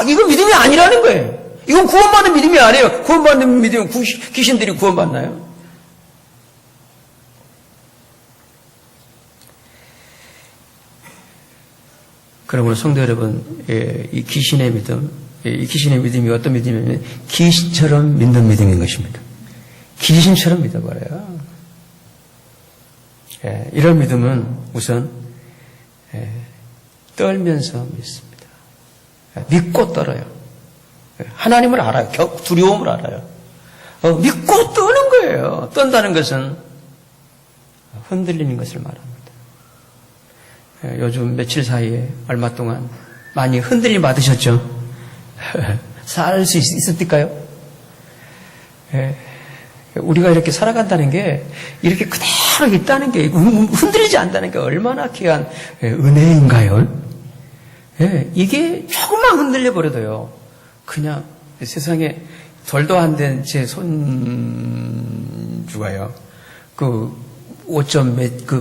이건 믿음이 아니라는 거예요. 이건 구원받는 믿음이 아니에요. 구원받는 믿음은 귀신들이 구원받나요? 그러므로 성도 여러분, 이 귀신의 믿음, 이 귀신의 믿음이 어떤 믿음이냐면 귀신처럼 믿는 믿음인 것입니다. 귀신처럼 믿어버려요. 이런 믿음은 우선 떨면서 믿습니다. 믿고 떨어요. 하나님을 알아요. 두려움을 알아요. 믿고 떠는 거예요. 떤다는 것은 흔들리는 것을 말합니다. 요즘 며칠 사이에 얼마 동안 많이 흔들림 받으셨죠? 살 수 있을까요? 우리가 이렇게 살아간다는 게 이렇게 그대로 있다는 게 흔들리지 않는다는 게 얼마나 귀한 은혜인가요? 이게 조금만 흔들려 버려도요. 그냥 세상에 돌도 안 된 제 손주가요.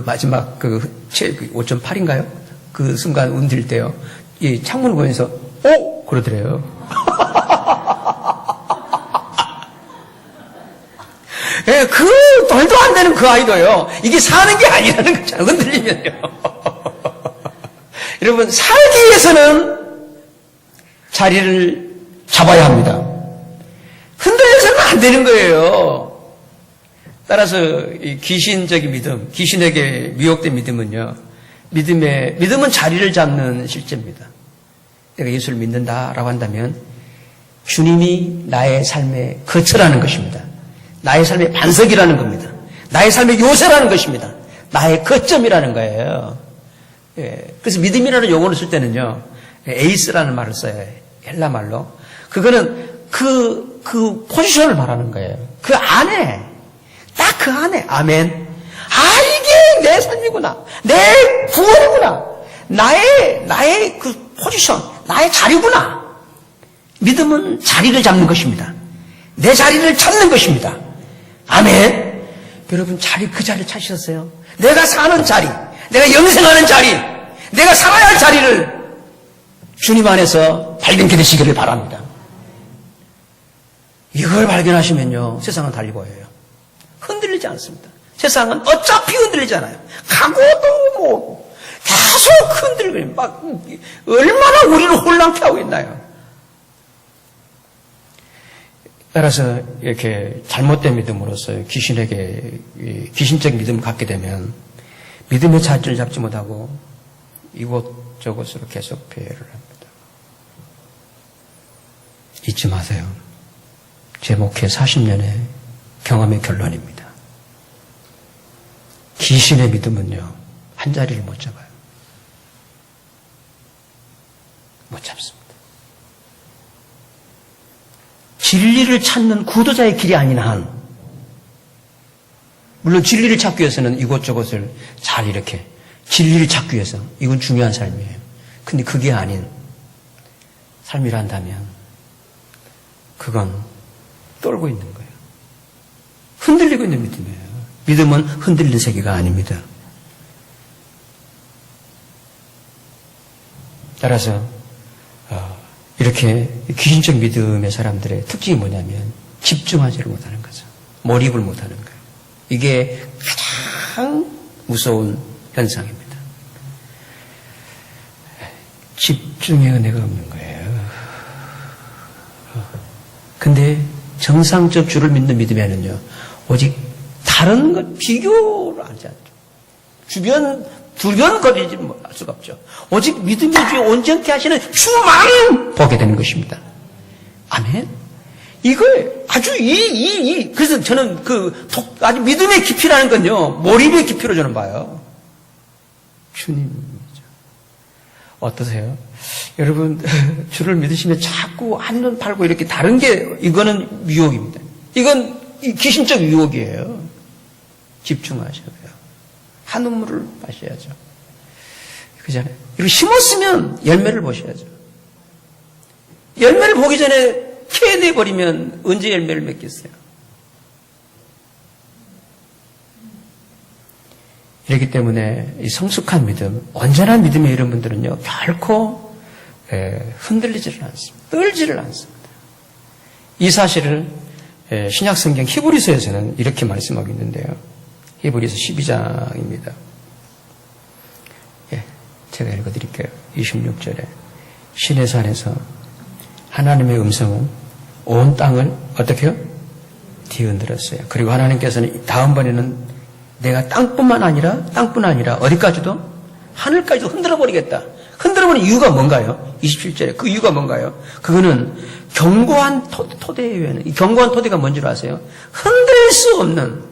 마지막 5.8인가요? 그 순간 흔들 때요. 이 창문을 보면서 그러더래요. 그 돌도 안 되는 그 아이도요. 이게 사는 게 아니라는 거잖아요. 흔들리면요. 여러분, 살기 위해서는 자리를 잡아야 합니다. 흔들려서는 안 되는 거예요. 따라서 이 귀신적인 믿음, 귀신에게 미혹된 믿음은요. 믿음은 자리를 잡는 실제입니다. 내가 예수를 믿는다라고 한다면 주님이 나의 삶의 거처라는 것입니다. 나의 삶의 반석이라는 겁니다. 나의 삶의 요새라는 것입니다. 나의 거점이라는 거예요. 그래서 믿음이라는 용어를 쓸 때는요, 에이스라는 말을 써요. 헬라 말로. 그거는 그 포지션을 말하는 거예요. 그 안에, 딱 그 안에, 아멘. 이게 내 삶이구나. 내 구원이구나. 나의 그 포지션, 나의 자리구나. 믿음은 자리를 잡는 것입니다. 내 자리를 찾는 것입니다. 아멘. 여러분, 그 자리를 찾으셨어요? 내가 사는 자리, 내가 영생하는 자리, 내가 살아야 할 자리를 주님 안에서 발견케 되시기를 바랍니다. 이걸 발견하시면요, 세상은 달리 보여요. 흔들리지 않습니다. 세상은 어차피 흔들리지 않아요. 각오도 뭐 계속 흔들거리면 막 얼마나 우리를 혼란케 하고 있나요? 따라서 이렇게 잘못된 믿음으로써 귀신적 믿음을 갖게 되면 믿음의 자리를 잡지 못하고 이곳저곳으로 계속 배회를 합니다. 잊지 마세요. 제 목회 40년의 경험의 결론입니다. 귀신의 믿음은요, 한 자리를 못 잡아요. 못 잡습니다. 진리를 찾는 구도자의 길이 아닌 한, 물론 진리를 찾기 위해서는 이곳저곳을 잘 이렇게, 진리를 찾기 위해서, 이건 중요한 삶이에요. 근데 그게 아닌 삶이라 한다면, 그건 떨고 있는 거예요. 흔들리고 있는 믿음이에요. 믿음은 흔들리는 세계가 아닙니다. 따라서 이렇게 귀신적 믿음의 사람들의 특징이 뭐냐면 집중하지를 못하는 거죠. 몰입을 못하는 거예요. 이게 가장 무서운 현상입니다. 집중의 은혜가 없는 거예요. 근데 정상적 주를 믿는 믿음에는요, 오직 다른 것 비교를 하지 않죠. 두변거리지 할 수가 없죠. 오직 믿음의 주에 온전케 하시는 주만 보게 되는 것입니다. 아멘. 이걸 아주 그래서 저는 아주 믿음의 깊이라는 건요, 몰입의 깊이로 저는 봐요. 주님이죠. 어떠세요? 여러분, 주를 믿으시면 자꾸 한눈 팔고 이렇게 다른 게, 이거는 유혹입니다. 이건 귀신적 유혹이에요. 집중하셔야 돼요. 한눈물을 마셔야죠. 그잖아요. 이렇게 심었으면 열매를 보셔야죠. 열매를 보기 전에 캐내버리면 언제 열매를 맺겠어요? 이렇기 때문에 이 성숙한 믿음, 온전한 믿음의 이런 분들은요, 결코 흔들리지를 않습니다. 떨지를 않습니다. 이 사실을 신약성경 히브리서에서는 이렇게 말씀하고 있는데요. 히브리서 12장입니다. 제가 읽어드릴게요. 26절에 신의 산에서 하나님의 음성은 온 땅을 어떻게 해요? 뒤흔들었어요. 그리고 하나님께서는 다음번에는 내가 땅뿐 아니라 어디까지도? 하늘까지도 흔들어버리겠다. 흔들어버리는 이유가 뭔가요? 27절에 그 이유가 뭔가요? 그거는 견고한 토대에 의한, 이 견고한 토대가 뭔지 아세요? 흔들 수 없는,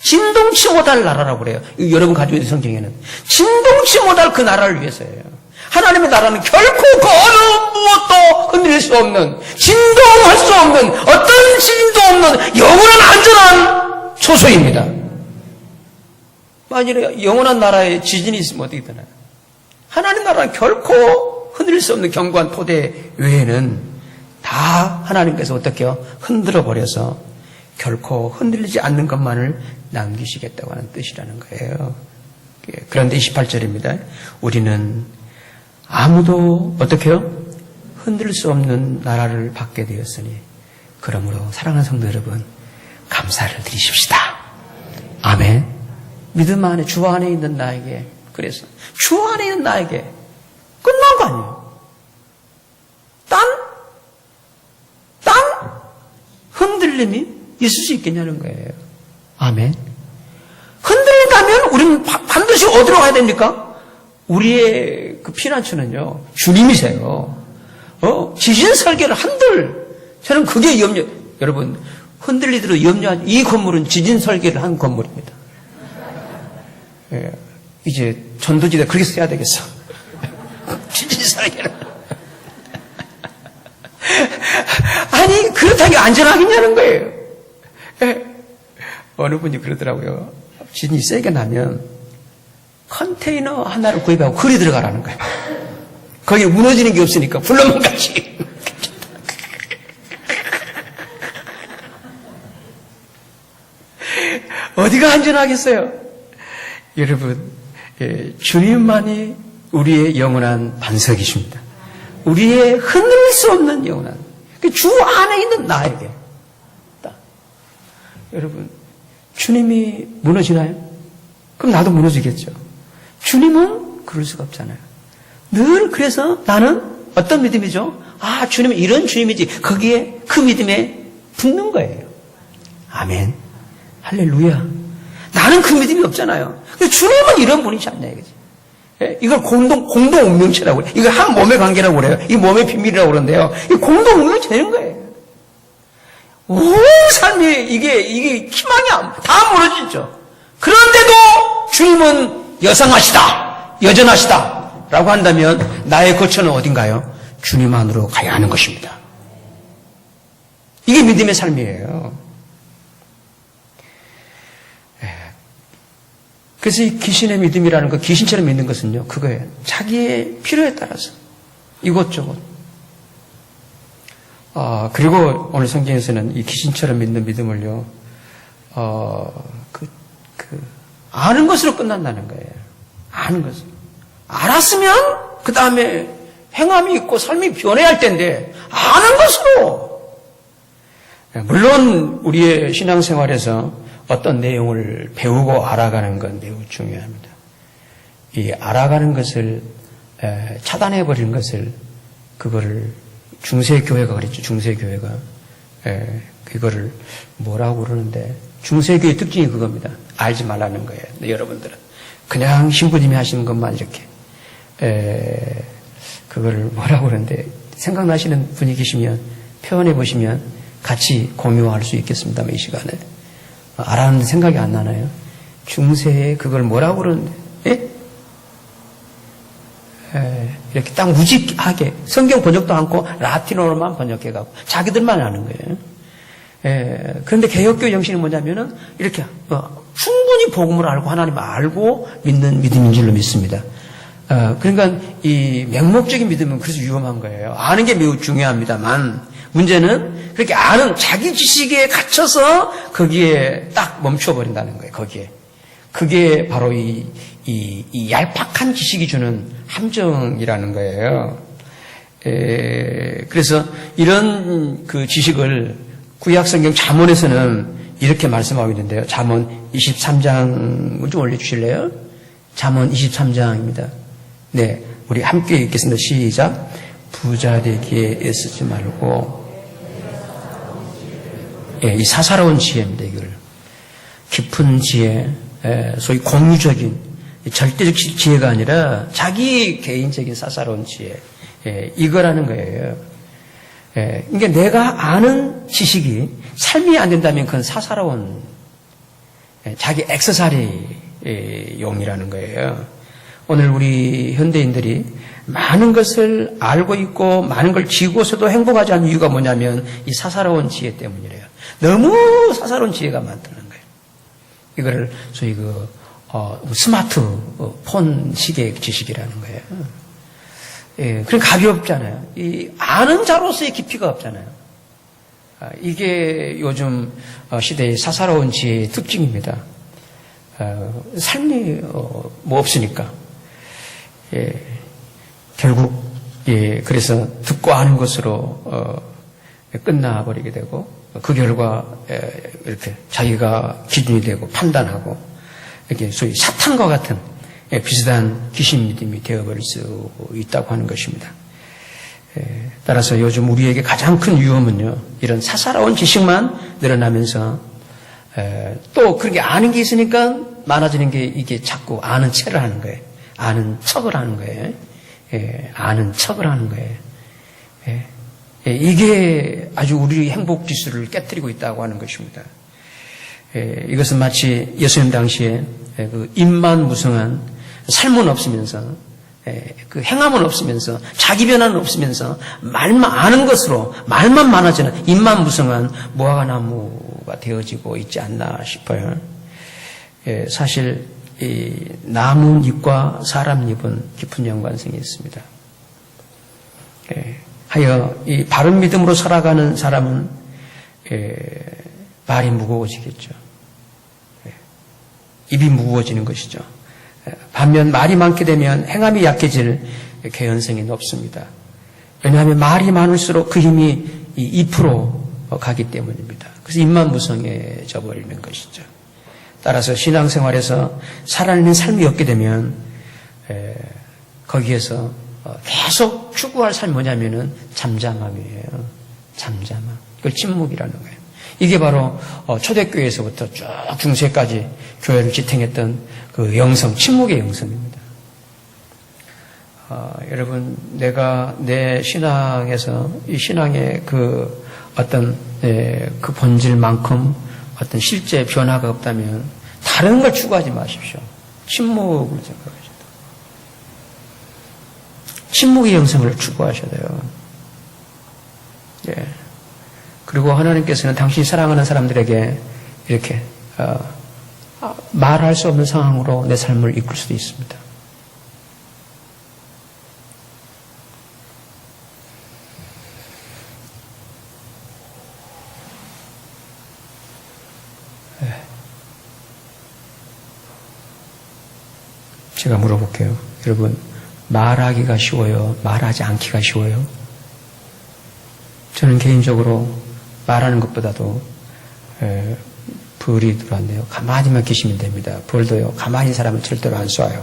진동치 못할 나라라고 그래요. 여러분 가지고 있는 성경에는 진동치 못할 그 나라를 위해서예요. 하나님의 나라는 결코 그 어느 무엇도 흔들 수 없는, 진동할 수 없는, 어떤 진도 없는 영원한 안전한 초소입니다. 만일에 영원한 나라에 지진이 있으면 어떻게 되나요? 하나님 나라는 결코 흔들 수 없는 견고한 토대 외에는 다 하나님께서 어떻게 해요? 흔들어 버려서 결코 흔들리지 않는 것만을 남기시겠다고 하는 뜻이라는 거예요. 그런데 28절입니다. 우리는 아무도 어떻게 해요? 흔들 수 없는 나라를 받게 되었으니 그러므로 사랑하는 성도 여러분, 감사를 드리십시다. 아멘. 믿음 안에, 주 안에 있는 나에게, 그래서 주 안에 있는 나에게 끝난 거 아니에요. 딴 흔들림이 있을 수 있겠냐는 거예요. 아멘. 흔들린다면 우리는 반드시 어디로 가야 됩니까? 우리의 그 피난처는요, 주님이세요. 지진 설계를 한들, 저는 그게 여러분, 흔들리도록 염려하지. 이 건물은 지진 설계를 한 건물입니다. 예, 이제 전도지대 그렇게 써야 되겠어. 지진 설계를. 아니, 그렇다고 안전하겠냐는 거예요. 예. 어느 분이 그러더라고요. 지진이 세게 나면 컨테이너 하나를 구입하고 거리 들어가라는 거예요. 거기에 무너지는 게 없으니까 불러만 가지. 어디가 안전하겠어요? 여러분, 주님만이 우리의 영원한 반석이십니다. 우리의 흔들 수 없는 영원한, 주 안에 있는 나에게. 여러분, 주님이 무너지나요? 그럼 나도 무너지겠죠. 주님은 그럴 수가 없잖아요. 늘 그래서 나는 어떤 믿음이죠? 아, 주님은 이런 주님이지. 거기에 그 믿음에 붙는 거예요. 아멘. 할렐루야. 나는 그 믿음이 없잖아요. 근데 주님은 이런 분이지 않냐 이거지. 이걸 공동 운명체라고 그래요. 이걸 한 몸의 관계라고 그래요. 이 몸의 비밀이라고 그러는데요. 이 공동 운명체 되는 거예요. 온 삶이 이게 희망이 다 무너지죠. 그런데도 주님은 여상하시다, 여전하시다 라고 한다면 나의 거처는 어딘가요? 주님 안으로 가야 하는 것입니다. 이게 믿음의 삶이에요. 그래서 이 귀신의 믿음이라는 거, 귀신처럼 믿는 것은요, 그거예요. 자기의 필요에 따라서 이것저것. 그리고 오늘 성경에서는 이 귀신처럼 믿는 믿음을요, 아는 것으로 끝난다는 거예요. 아는 것으로. 알았으면 그 다음에 행함이 있고 삶이 변해야 할 텐데 아는 것으로. 물론 우리의 신앙생활에서 어떤 내용을 배우고 알아가는 건 매우 중요합니다. 이 알아가는 것을 차단해버리는 것을, 그거를 중세교회가 그랬죠. 중세교회가 그거를 뭐라고 그러는데, 중세교회 특징이 그겁니다. 알지 말라는 거예요. 근데 여러분들은 그냥 신부님이 하시는 것만 이렇게 그거를 뭐라고 그러는데, 생각나시는 분이 계시면 표현해 보시면 같이 공유할 수 있겠습니다만, 이 시간에 알았는데 생각이 안 나나요? 중세에 그걸 뭐라고 그러는데, 이렇게 딱 무직하게 성경 번역도 않고 라틴어로만 번역해가고 자기들만 아는 거예요. 그런데 개혁교 정신이 뭐냐면은 이렇게 충분히 복음을 알고 하나님을 알고 믿는 믿음인 줄로 믿습니다. 그러니까 이 맹목적인 믿음은 그래서 위험한 거예요. 아는 게 매우 중요합니다만 문제는 그렇게 아는 자기 지식에 갇혀서 거기에 딱 멈춰버린다는 거예요. 거기에. 그게 바로 이 얄팍한 지식이 주는 함정이라는 거예요. 그래서 이런 그 지식을 구약성경 잠언에서는 이렇게 말씀하고 있는데요. 잠언 23장 좀 올려주실래요? 잠언 23장입니다. 네, 우리 함께 읽겠습니다. 시작. 부자 되기에 애쓰지 말고, 이 사사로운 지혜입니다. 이걸 깊은 지혜, 소위 공유적인 절대적 지혜가 아니라 자기 개인적인 사사로운 지혜, 이거라는 거예요. 그러니까 내가 아는 지식이 삶이 안 된다면 그건 사사로운 자기 액세서리 용이라는 거예요. 오늘 우리 현대인들이 많은 것을 알고 있고 많은 걸 지고서도 행복하지 않는 이유가 뭐냐면 이 사사로운 지혜 때문이래요. 너무 사사로운 지혜가 많다는 거예요. 이거를 소위 스마트폰 시계의 지식이라는 거예요. 그럼 값이 없잖아요. 이 아는 자로서의 깊이가 없잖아요. 이게 요즘 시대의 사사로운 지혜의 특징입니다. 삶이 뭐 없으니까. 결국 그래서 듣고 아는 것으로 끝나버리게 되고 그 결과 이렇게 자기가 기준이 되고 판단하고 이렇게 소위 사탄과 같은 비슷한 귀신 믿음이 되어버릴 수 있다고 하는 것입니다. 따라서 요즘 우리에게 가장 큰 위험은요, 이런 사사로운 지식만 늘어나면서 또 그렇게 아는 게 있으니까 많아지는 게 이게 자꾸 아는 체를 하는 거예요. 아는 척을 하는 거예요. 아는 척을 하는 거예요. 이게 아주 우리 행복 지수를 깨뜨리고 있다고 하는 것입니다. 이것은 마치 예수님 당시에 그 입만 무성한 삶은 없으면서 그 행함은 없으면서 자기 변화는 없으면서 말만 아는 것으로 말만 많아지는 입만 무성한 무화과나무가 되어지고 있지 않나 싶어요. 사실 이 나무 잎과 사람 잎은 깊은 연관성이 있습니다. 하여 이 바른 믿음으로 살아가는 사람은 말이 무거워지겠죠. 입이 무거워지는 것이죠. 반면 말이 많게 되면 행함이 약해질 개연성이 높습니다. 왜냐하면 말이 많을수록 그 힘이 이 잎으로 가기 때문입니다. 그래서 입만 무성해져 버리는 것이죠. 따라서 신앙생활에서 살아내는 삶이 없게 되면 거기에서 계속 추구할 삶이 뭐냐면은 잠잠함이에요. 잠잠함. 그걸 침묵이라는 거예요. 이게 바로 초대교회에서부터 쭉 중세까지 교회를 지탱했던 그 영성, 침묵의 영성입니다. 여러분, 내가 내 신앙에서 이 신앙의 그 어떤 그 본질만큼 어떤 실제 변화가 없다면 다른 걸 추구하지 마십시오. 침묵을 생각하셔야 돼요. 침묵의 영성을 추구하셔야 돼요. 그리고 하나님께서는 당신이 사랑하는 사람들에게 이렇게 말할 수 없는 상황으로 내 삶을 이끌 수도 있습니다. 제가 물어볼게요. 여러분, 말하기가 쉬워요? 말하지 않기가 쉬워요? 저는 개인적으로 말하는 것보다도 벌이 들어왔네요. 가만히만 계시면 됩니다. 벌도요, 가만히 사람은 절대로 안 쏴요.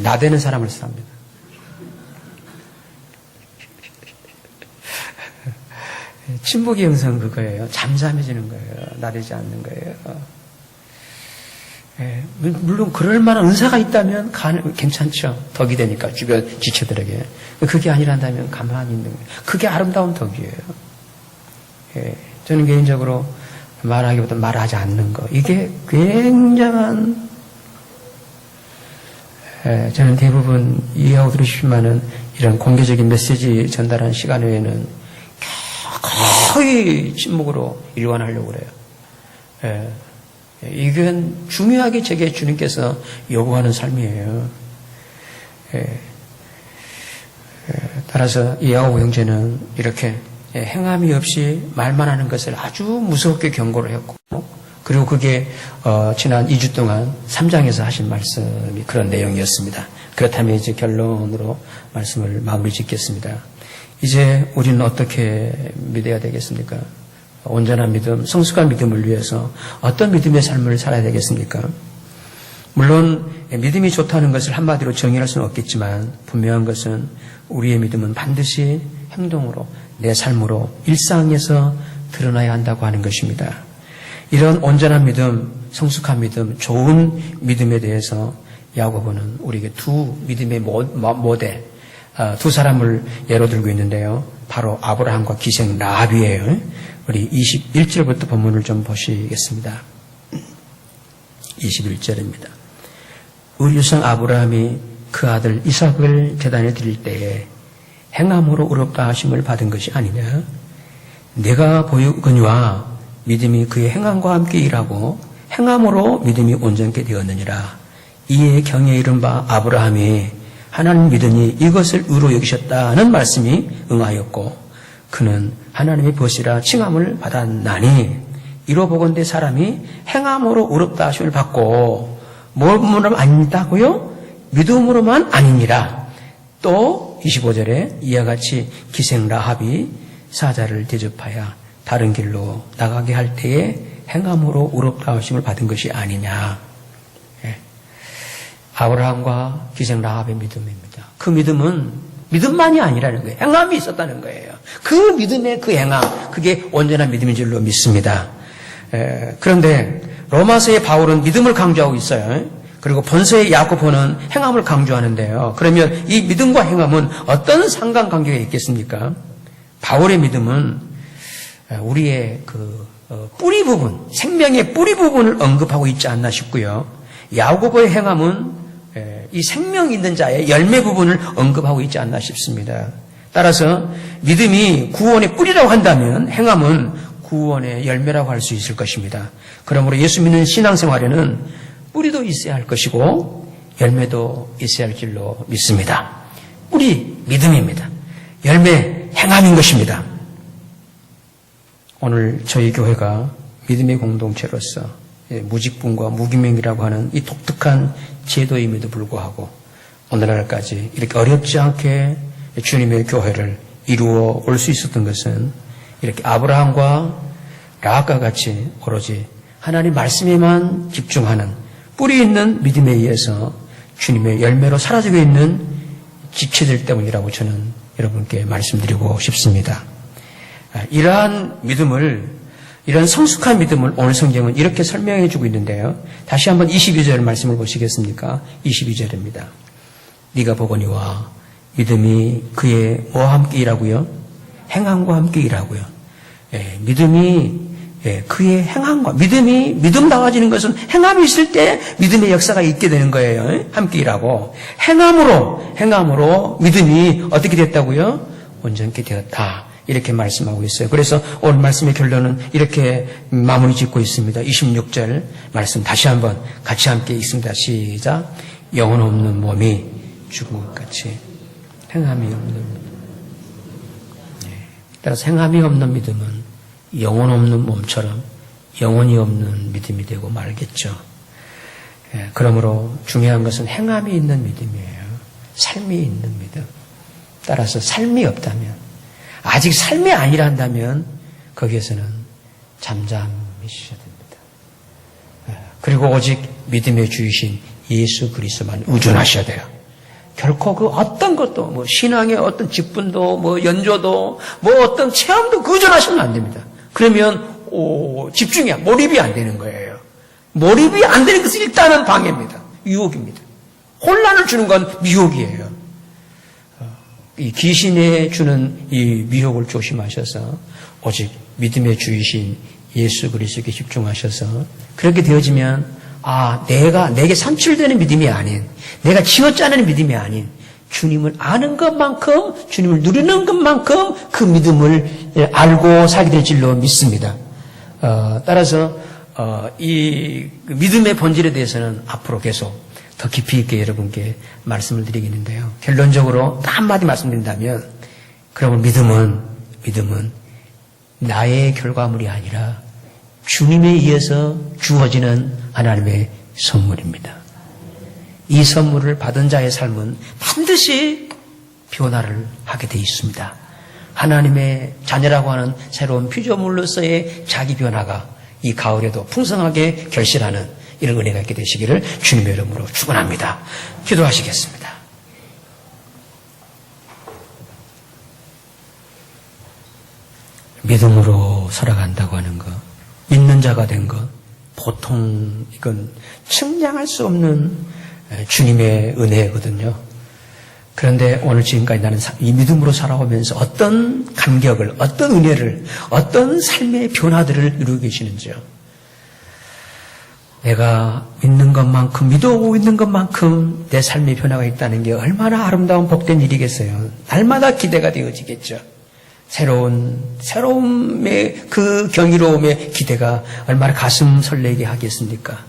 나대는 사람을 쏩니다. 침묵의 영성은 그거예요. 잠잠해지는 거예요. 나대지 않는 거예요. 물론 그럴 만한 은사가 있다면 괜찮죠. 덕이 되니까 주변 지체들에게. 그게 아니란다면 가만히 있는 거예요. 그게 아름다운 덕이에요. 저는 개인적으로 말하기보다 말하지 않는 거. 이게 굉장한, 저는 대부분 이해하고 들으시지만은 이런 공개적인 메시지 전달하는 시간 외에는 거의 침묵으로 일관하려고 그래요. 이건 중요하게 제게 주님께서 요구하는 삶이에요. 따라서 이 야고보 형제는 이렇게 행함이 없이 말만 하는 것을 아주 무섭게 경고를 했고 그리고 그게 지난 2주 동안 3장에서 하신 말씀이 그런 내용이었습니다. 그렇다면 이제 결론으로 말씀을 마무리 짓겠습니다. 이제 우리는 어떻게 믿어야 되겠습니까? 온전한 믿음, 성숙한 믿음을 위해서 어떤 믿음의 삶을 살아야 되겠습니까? 물론 믿음이 좋다는 것을 한마디로 정의할 수는 없겠지만 분명한 것은 우리의 믿음은 반드시 행동으로, 내 삶으로, 일상에서 드러나야 한다고 하는 것입니다. 이런 온전한 믿음, 성숙한 믿음, 좋은 믿음에 대해서 야고보는 우리에게 두 믿음의 모델, 두 사람을 예로 들고 있는데요. 바로 아브라함과 기생 라합이에요. 우리 21절부터 본문을 좀 보시겠습니다. 21절입니다. 의류성 아브라함이 그 아들 이삭을 제단에 드릴 때에 행함으로 의롭다 하심을 받은 것이 아니냐. 내가 보이거니와 믿음이 그의 행함과 함께 일하고 행함으로 믿음이 온전케 되었느니라. 이에 경에 이른 바 아브라함이 하나님 믿으니 이것을 의로 여기셨다는 말씀이 응하였고 그는 하나님의 벗이라 칭함을 받았나니 이로 보건대 사람이 행함으로 의롭다 하심을 받고 뭘로 아니다고요? 믿음으로만 아니니라. 또 25절에 이와 같이 기생 라합이 사자를 대접하여 다른 길로 나가게 할 때에 행함으로 의롭다 하심을 받은 것이 아니냐. 아브라함과 기생 라합의 믿음입니다. 그 믿음은 믿음만이 아니라는 거예요. 행함이 있었다는 거예요. 그 믿음의 그 행함, 그게 온전한 믿음인 줄로 믿습니다. 그런데 로마서의 바울은 믿음을 강조하고 있어요. 그리고 본서의 야고보는 행함을 강조하는데요. 그러면 이 믿음과 행함은 어떤 상관관계가 있겠습니까? 바울의 믿음은 우리의 그 뿌리 부분, 생명의 뿌리 부분을 언급하고 있지 않나 싶고요. 야고보의 행함은 이 생명 있는 자의 열매 부분을 언급하고 있지 않나 싶습니다. 따라서 믿음이 구원의 뿌리라고 한다면 행함은 구원의 열매라고 할 수 있을 것입니다. 그러므로 예수 믿는 신앙생활에는 뿌리도 있어야 할 것이고 열매도 있어야 할 줄로 믿습니다. 뿌리 믿음입니다. 열매 행함인 것입니다. 오늘 저희 교회가 믿음의 공동체로서 무직분과 무기명이라고 하는 이 독특한 제도임에도 불구하고 오늘날까지 이렇게 어렵지 않게 주님의 교회를 이루어 올 수 있었던 것은 이렇게 아브라함과 라합과 같이 오로지 하나님 말씀에만 집중하는 뿌리 있는 믿음에 의해서 주님의 열매로 사라지고 있는 지체들 때문이라고 저는 여러분께 말씀드리고 싶습니다. 이러한 믿음을, 이런 성숙한 믿음을 오늘 성경은 이렇게 설명해 주고 있는데요. 다시 한번 22절 말씀을 보시겠습니까? 22절입니다. 네가 보거니와 믿음이 그의 뭐와 함께 일하고요? 행함과 함께 일하고요. 믿음이 그의 행함과 믿음 나와지는 것은 행함이 있을 때 믿음의 역사가 있게 되는 거예요. 함께 일하고 행함으로 믿음이 어떻게 됐다고요? 온전케 되었다. 이렇게 말씀하고 있어요. 그래서 오늘 말씀의 결론은 이렇게 마무리 짓고 있습니다. 26절 말씀 다시 한번 같이 함께 읽습니다. 시작. 영혼 없는 몸이 죽은 것 같이 행함이 없는 믿음. 따라서 행함이 없는 믿음은 영혼 없는 몸처럼 영혼이 없는 믿음이 되고 말겠죠. 그러므로 중요한 것은 행함이 있는 믿음이에요. 삶이 있는 믿음. 따라서 삶이 없다면, 아직 삶이 아니란다면 거기에서는 잠잠해지셔야 됩니다. 그리고 오직 믿음의 주이신 예수 그리스도만 의존하셔야 돼요. 결코 그 어떤 것도, 뭐 신앙의 어떤 직분도, 뭐 연조도, 뭐 어떤 체험도 의존하시면 안 됩니다. 그러면 몰입이 안 되는 거예요. 몰입이 안 되는 것은 일단은 방해입니다. 유혹입니다. 혼란을 주는 건 미혹이에요. 이 귀신에 주는 이 미혹을 조심하셔서 오직 믿음의 주이신 예수 그리스도께 집중하셔서 그렇게 되어지면 내게 산출되는 믿음이 아닌, 내가 쥐어짜는 믿음이 아닌 주님을 아는 것만큼, 주님을 누리는 것만큼 그 믿음을 알고 살게 될 줄로 믿습니다. 따라서 이 믿음의 본질에 대해서는 앞으로 계속 더 깊이 있게 여러분께 말씀을 드리겠는데요. 결론적으로 한마디 말씀드린다면, 그러면 믿음은 나의 결과물이 아니라 주님에 의해서 주어지는 하나님의 선물입니다. 이 선물을 받은 자의 삶은 반드시 변화를 하게 되어 있습니다. 하나님의 자녀라고 하는 새로운 피조물로서의 자기 변화가 이 가을에도 풍성하게 결실하는 이런 은혜가 있게 되시기를 주님의 이름으로 축원합니다. 기도하시겠습니다. 믿음으로 살아간다고 하는 것, 믿는 자가 된 것, 보통 이건 측량할 수 없는 주님의 은혜거든요. 그런데 오늘 지금까지 나는 이 믿음으로 살아오면서 어떤 감격을, 어떤 은혜를, 어떤 삶의 변화들을 이루고 계시는지요. 내가 믿는 것만큼, 믿어오고 있는 것만큼 내 삶의 변화가 있다는 게 얼마나 아름다운 복된 일이겠어요. 날마다 기대가 되어지겠죠. 새로움의 그 경이로움의 기대가 얼마나 가슴 설레게 하겠습니까?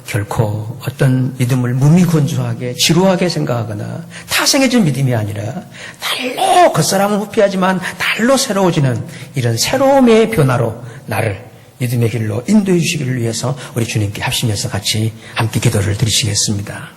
결코 어떤 믿음을 무미건조하게 지루하게 생각하거나 타성해진 믿음이 아니라 달로 겉사람은 후피하지만 달로 새로워지는 이런 새로움의 변화로 나를 믿음의 길로 인도해 주시기를 위해서 우리 주님께 합심해서 같이 함께 기도를 드리시겠습니다.